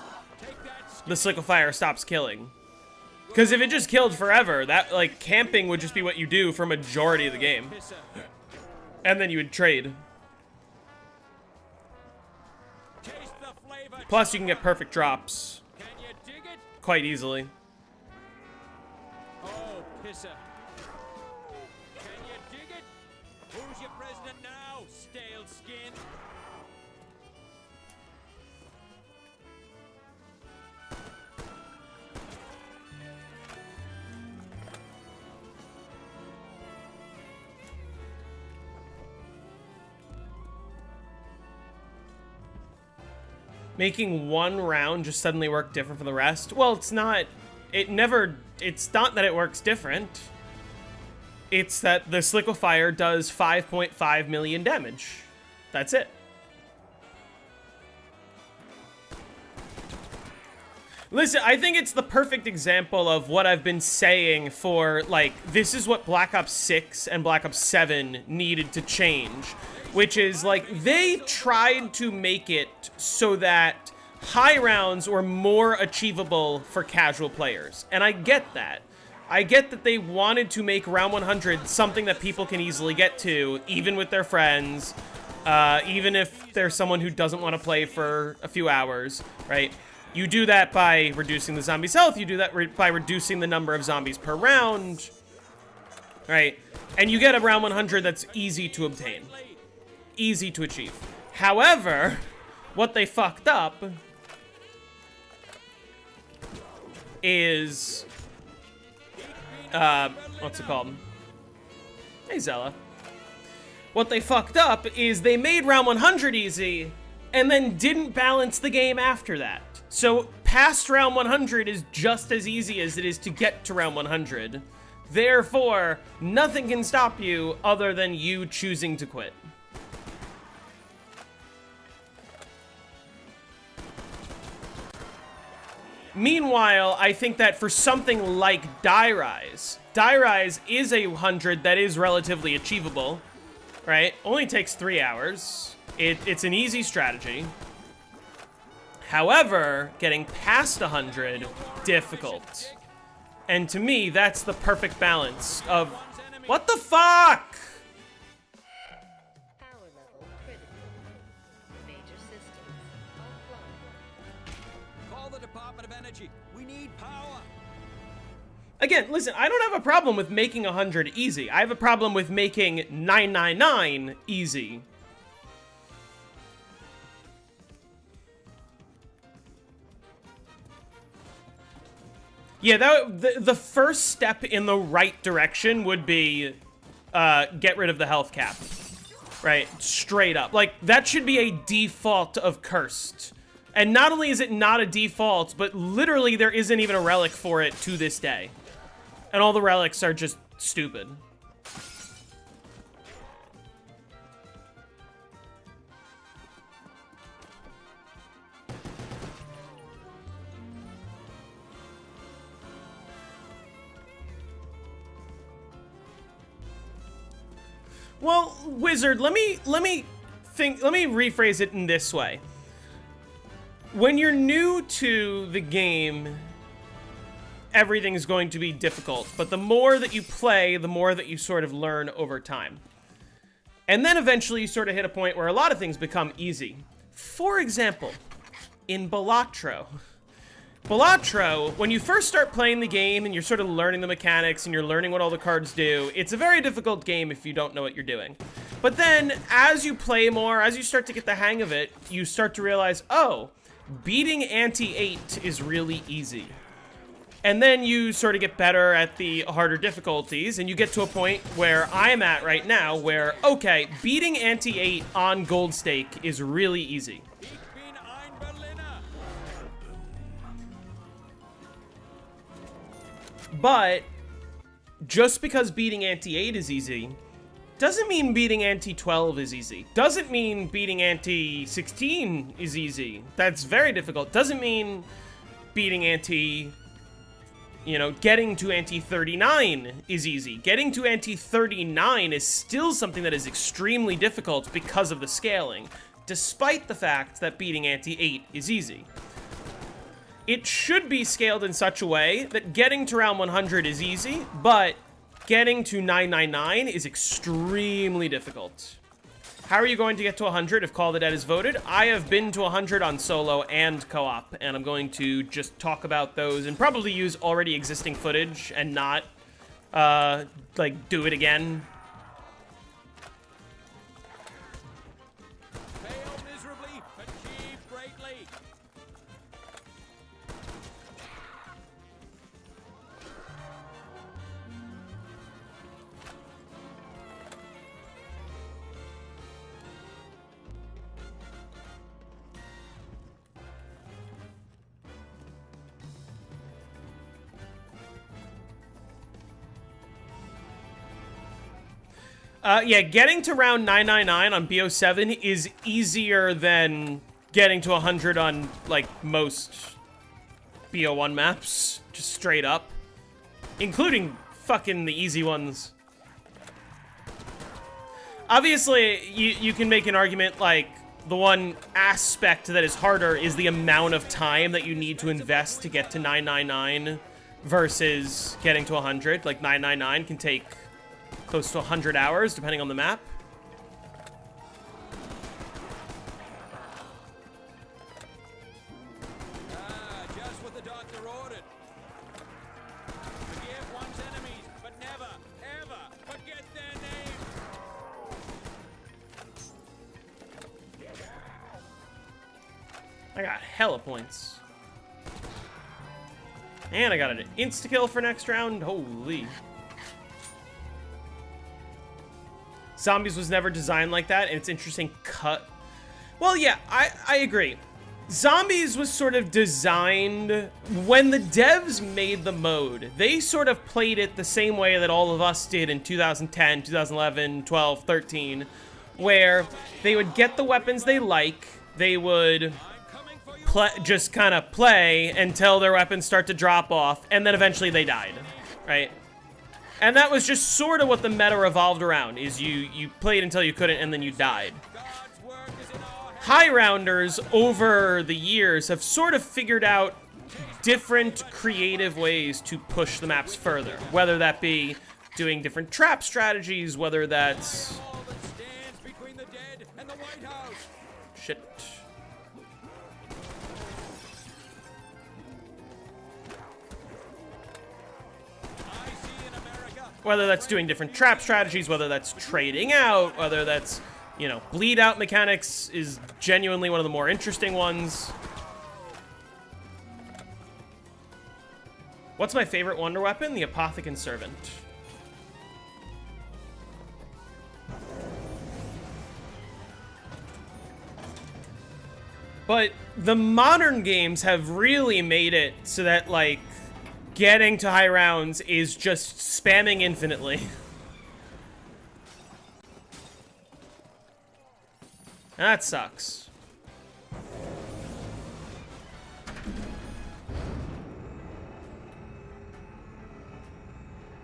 the Liquefier stops killing. Because if it just killed forever, that, like, camping would just be what you do for majority of the game. And then you would trade. Plus, you can get perfect drops Can you dig it? quite easily. Oh, pisser. Can you dig it? Who's your president now, stale skin? Making one round just suddenly work different from the rest? Well, it's not. It's not that it works different. It's that the Liquefier does 5.5 million damage. That's it. Listen, I think it's the perfect example of what I've been saying for, like, this is what Black Ops 6 and Black Ops 7 needed to change. Which is, like, they tried to make it so that high rounds were more achievable for casual players. And I get that. I get that they wanted to make round 100 something that people can easily get to, even with their friends, even if there's someone who doesn't want to play for a few hours, right? You do that by reducing the zombies' health, you do that by reducing the number of zombies per round, right? And you get a round 100 that's easy to obtain. Easy to achieve. However, what they fucked up is, what's it called? Hey, Zella. What they fucked up is they made round 100 easy and then didn't balance the game after that. So past round 100 is just as easy as it is to get to round 100. Therefore, nothing can stop you other than you choosing to quit. Meanwhile, I think that for something like Die Rise is a 100 that is relatively achievable, right? Only takes 3 hours. It's an easy strategy. However, getting past 100, difficult. And to me, that's the perfect balance of... What the fuck? Power level critical. Major systems offline. Call the Department of Energy. We need power. Again, listen, I don't have a problem with making 100 easy. I have a problem with making 999 easy. Yeah, the first step in the right direction would be get rid of the health cap. Right? Straight up. Like, that should be a default of Cursed. And not only is it not a default, but literally there isn't even a relic for it to this day. And all the relics are just stupid. Well, Wizard, let me rephrase it in this way. When you're new to the game everything's going to be difficult. But the more that you play, the more that you sort of learn over time. And then eventually you sort of hit a point where a lot of things become easy. For example, in Balatro. Balatro, when you first start playing the game and you're sort of learning the mechanics and you're learning what all the cards do, it's a very difficult game if you don't know what you're doing. But then, as you play more, as you start to get the hang of it, you start to realize, oh, beating ante-8 is really easy. And then you sort of get better at the harder difficulties, and you get to a point where I'm at right now, where, okay, beating ante-8 on gold stake is really easy. But just because beating ante-8 is easy doesn't mean beating ante-12 is easy. Doesn't mean beating ante-16 is easy. That's very difficult. Doesn't mean beating ante, you know, getting to ante-39 is easy. Getting to ante-39 is still something that is extremely difficult because of the scaling, despite the fact that beating ante-8 is easy. It should be scaled in such a way that getting to round 100 is easy, but getting to 999 is extremely difficult. How are you going to get to 100 if Call the Dead is voted? I have been to 100 on solo and co-op, and I'm going to just talk about those and probably use already existing footage and not, like, do it again. Yeah, getting to round 999 on BO7 is easier than getting to 100 on, like, most BO1 maps. Just straight up. Including fucking the easy ones. Obviously, you can make an argument, like, the one aspect that is harder is the amount of time that you need to invest to get to 999 versus getting to 100. Like, 999 can take close to 100 hours, depending on the map. Just what the doctor ordered. Forgive one's enemies, but never, ever forget their name. I got hella points. And I got an insta-kill for next round. Holy. Zombies was never designed like that, and it's interesting cut. Well, yeah, I agree. Zombies was sort of designed when the devs made the mode. They sort of played it the same way that all of us did in 2010, 2011, 12, 13, where they would get the weapons they like, they would just kind of play until their weapons start to drop off, and then eventually they died, right? And that was just sort of what the meta revolved around, is you played until you couldn't and then you died. High rounders over the years have sort of figured out different creative ways to push the maps further, whether that be doing different trap strategies, whether that's... Shit. Whether that's doing different trap strategies, whether that's trading out, whether that's, you know, bleed out mechanics is genuinely one of the more interesting ones. What's my favorite wonder weapon? The Apothecon Servant. But the modern games have really made it so that, like, getting to high rounds is just spamming infinitely. That sucks.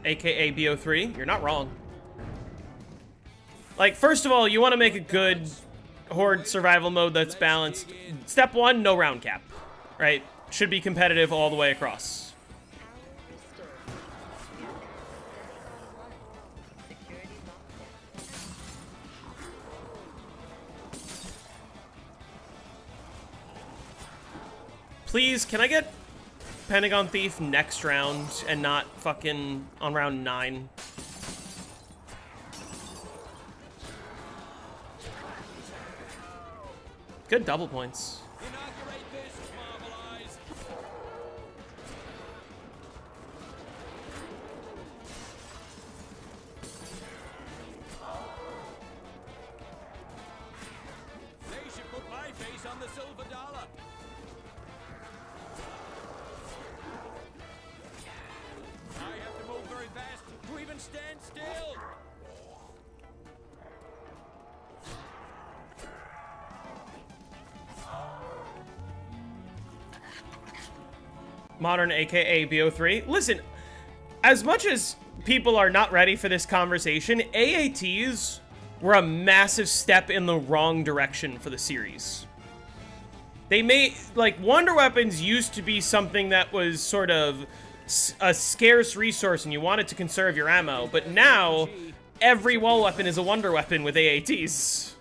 AKA BO3, you're not wrong. Like, first of all, you want to make a good horde survival mode that's balanced. Step one, no round cap, right? Should be competitive all the way across. Please, can I get Pentagon Thief next round and not fucking on round 9? Good double points. Inaugurate this, Marvel Eyes. They should put my face on the silver dollar. I have to move very fast to even stand still. Modern, aka BO3. Listen, as much as people are not ready for this conversation, AATs were a massive step in the wrong direction for the series. They made, like, wonder weapons used to be something that was sort of a scarce resource and you wanted to conserve your ammo, but now every wall weapon is a wonder weapon with AATs.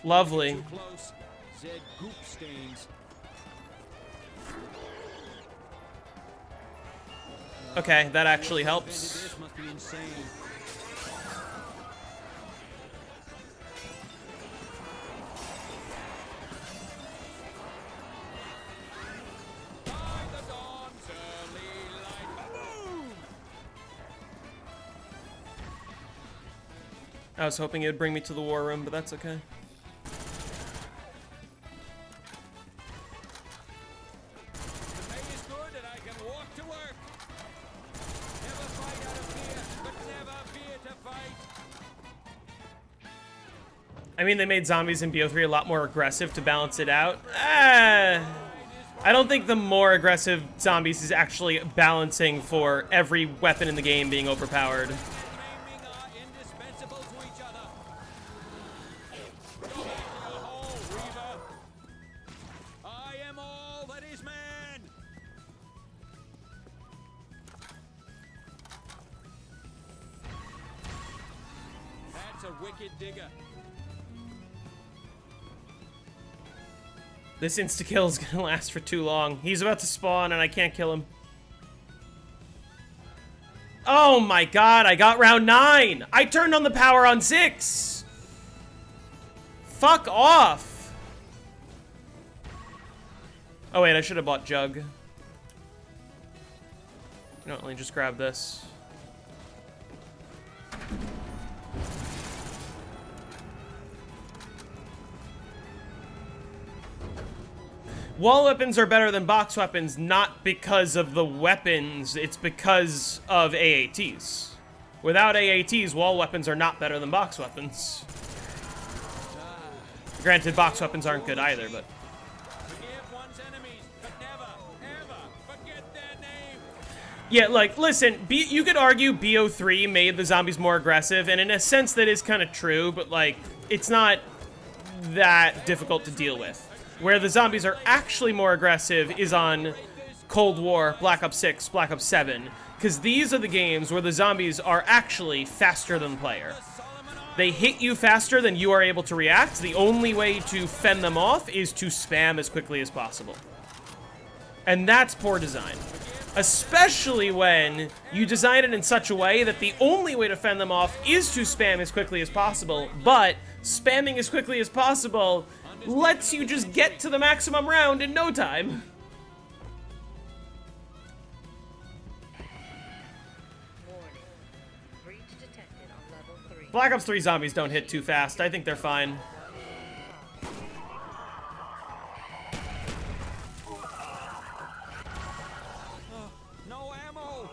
Lovely. Too close. Zed goop stains. Okay, that actually Invented helps. this must be insane. By the dawn's early light. Boom! I was hoping it would bring me to the war room, but that's okay. The pay is good and I can walk to work. Never fight out of fear, but never fear to fight. I mean, they made zombies in BO3 a lot more aggressive to balance it out. I don't think the more aggressive zombies is actually balancing for every weapon in the game being overpowered. Maiming are indispensable to each other. Go back to your hole, Reaver. I am all that is man. That's a wicked digger. This insta-kill is gonna last for too long. He's about to spawn and I can't kill him. Oh my god, I got round 9! I turned on the power on 6! Fuck off! Oh wait, I should have bought Jug. You know, let me just grab this. Wall weapons are better than box weapons, not because of the weapons, it's because of AATs. Without AATs, wall weapons are not better than box weapons. Granted, box weapons aren't good either, but... Forgive one's enemies, but never, ever forget their name. Yeah, like, listen, you could argue BO3 made the zombies more aggressive, and in a sense that is kind of true, but, like, it's not that difficult to deal with. Where the zombies are actually more aggressive is on Cold War, Black Ops 6, Black Ops 7, because these are the games where the zombies are actually faster than the player. They hit you faster than you are able to react. The only way to fend them off is to spam as quickly as possible. And that's poor design. Especially when you design it in such a way that the only way to fend them off is to spam as quickly as possible, but spamming as quickly as possible lets you just get to the maximum round in no time. Warning. Breach detected on level 3. Black Ops 3 zombies don't hit too fast. I think they're fine. No ammo.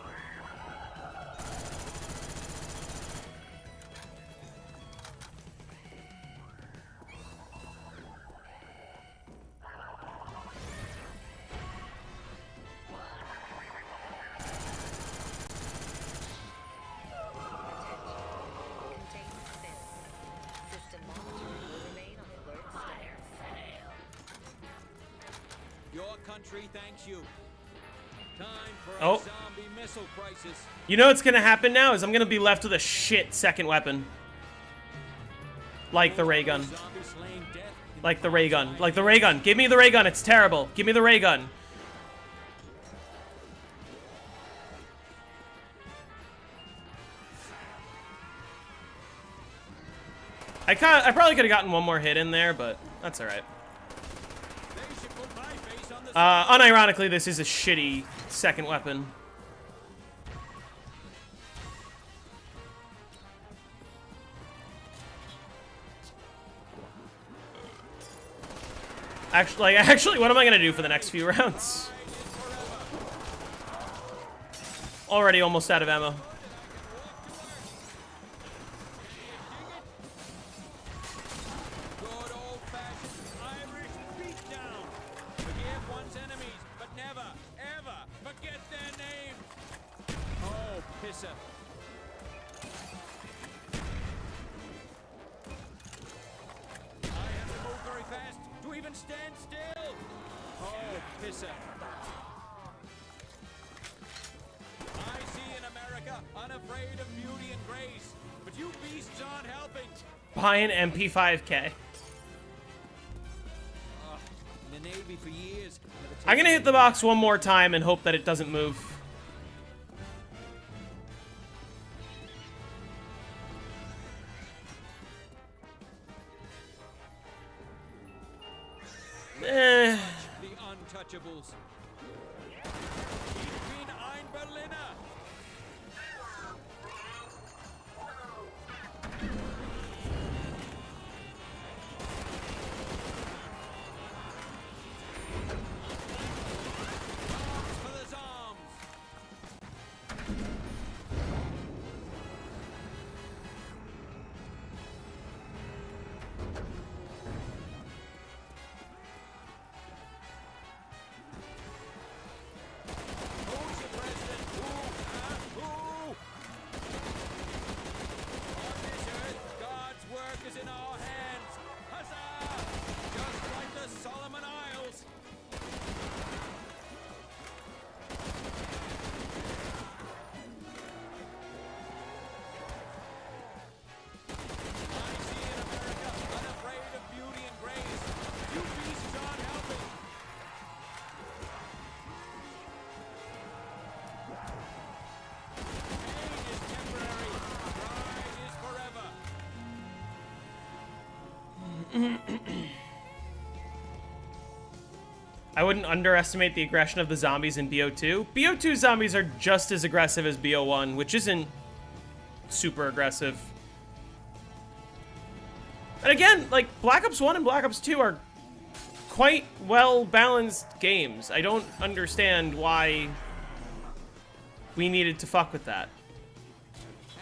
Containment failed. System monitoring will remain on alert status. Your country thanks you. Time for Oh. a zombie missile crisis. You know what's gonna happen now is I'm gonna be left with a shit second weapon. Like the ray gun. Zombie slaying death Like the ray gun. Like the ray gun. Give me the ray gun. It's terrible. Give me the ray gun. I probably could have gotten one more hit in there, but that's alright. Unironically, this is a shitty second weapon. Actually, what am I gonna do for the next few rounds? Already almost out of ammo. Good old-fashioned Irish beatdown. Forgive one's enemies, but never, ever forget their name. Oh, pisser. I have to move very fast to even stand still. Oh, pisser. I see an America unafraid of beauty and grace, but you beasts aren't helping. Buy an MP5K. In the Navy for years. I'm gonna hit the box one more time and hope that it doesn't move. The untouchables. Ich bin ein Berliner. Arms for the Zoms. Who's your president? Who? On this earth, God's work is in our hands. Huzzah! Just like the Solomon Isles. I see an America unafraid of beauty and grace. You beasts aren't helping. Pain is temporary. Pride is forever. I wouldn't underestimate the aggression of the zombies in BO2. BO2 zombies are just as aggressive as BO1, which isn't super aggressive. And again, like, Black Ops 1 and Black Ops 2 are quite well-balanced games. I don't understand why we needed to fuck with that.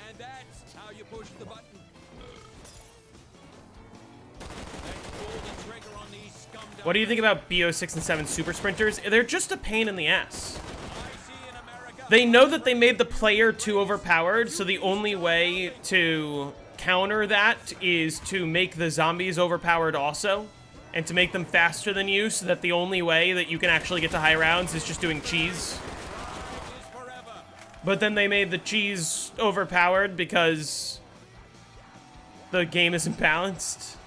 And that's how you push the button. Then pull the trigger on these scum. What do you think about BO6 and 7 super sprinters? They're just a pain in the ass. I see an America. They know that they made the player too overpowered, so the only way to counter that is to make the zombies overpowered also, and to make them faster than you, so that the only way that you can actually get to high rounds is just doing cheese. Pride is forever. But then they made the cheese overpowered because the game isn't balanced.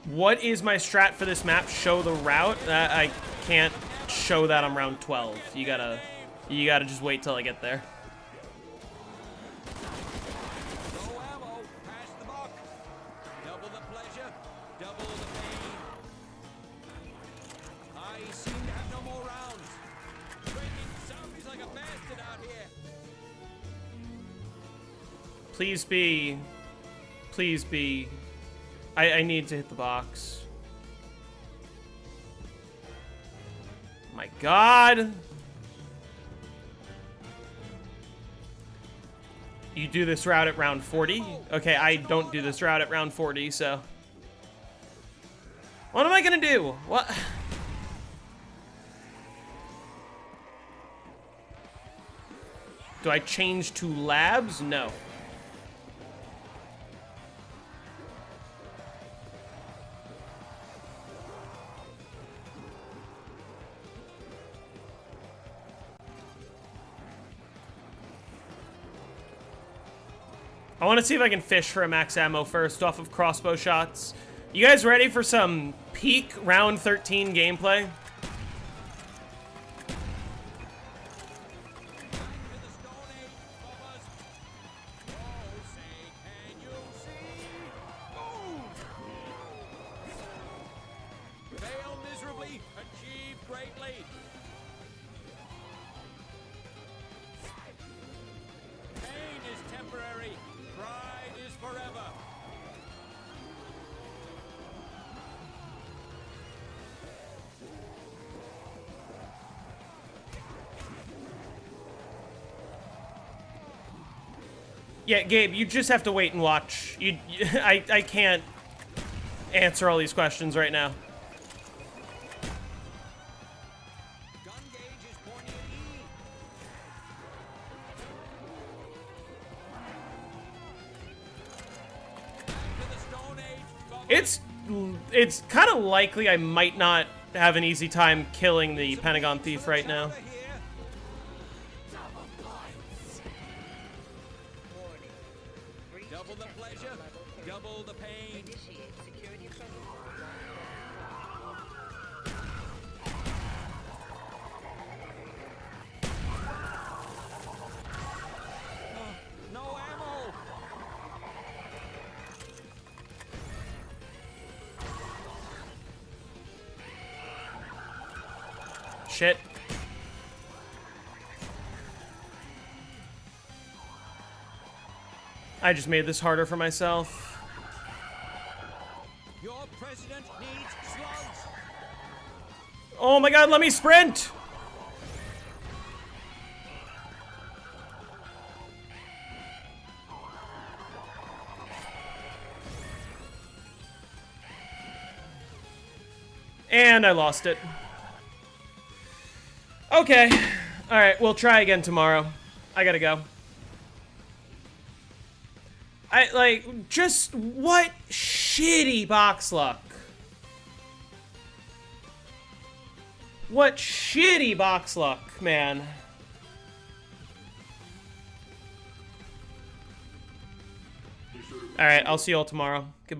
What is my strat for this map? Show the route? I can't show that on round 12. You gotta just wait till I get there. No ammo. Pass the buck. Double the pleasure. Double the pain. I seem to have no more rounds. Training zombies like a bastard out here. Please be. Please be. I need to hit the box. My God. You do this route at round 40? Okay, I don't do this route at round 40, so. What am I gonna do? What? Do I change to labs? No. I want to see if I can fish for a max ammo first off of crossbow shots. You guys ready for some peak round 13 gameplay? Fail miserably, achieve greatly. Pain is temporary, pride is forever. Yeah, Gabe, you just have to wait and watch. I can't answer all these questions right now. Gun gauge is pointing at E. Back to the Stone Age. It's kind of likely I might not have an easy time killing the Pentagon Thief right now. Warning. Breach Double the detected pleasure, at level 3. double the pain. Initiate security protocol. No ammo. Shit. I just made this harder for myself. Your president needs slugs. Oh my god, let me sprint! And I lost it. Okay. Alright, we'll try again tomorrow. I gotta go. Just what shitty box luck. What shitty box luck, man. Alright, I'll see you all tomorrow. Goodbye.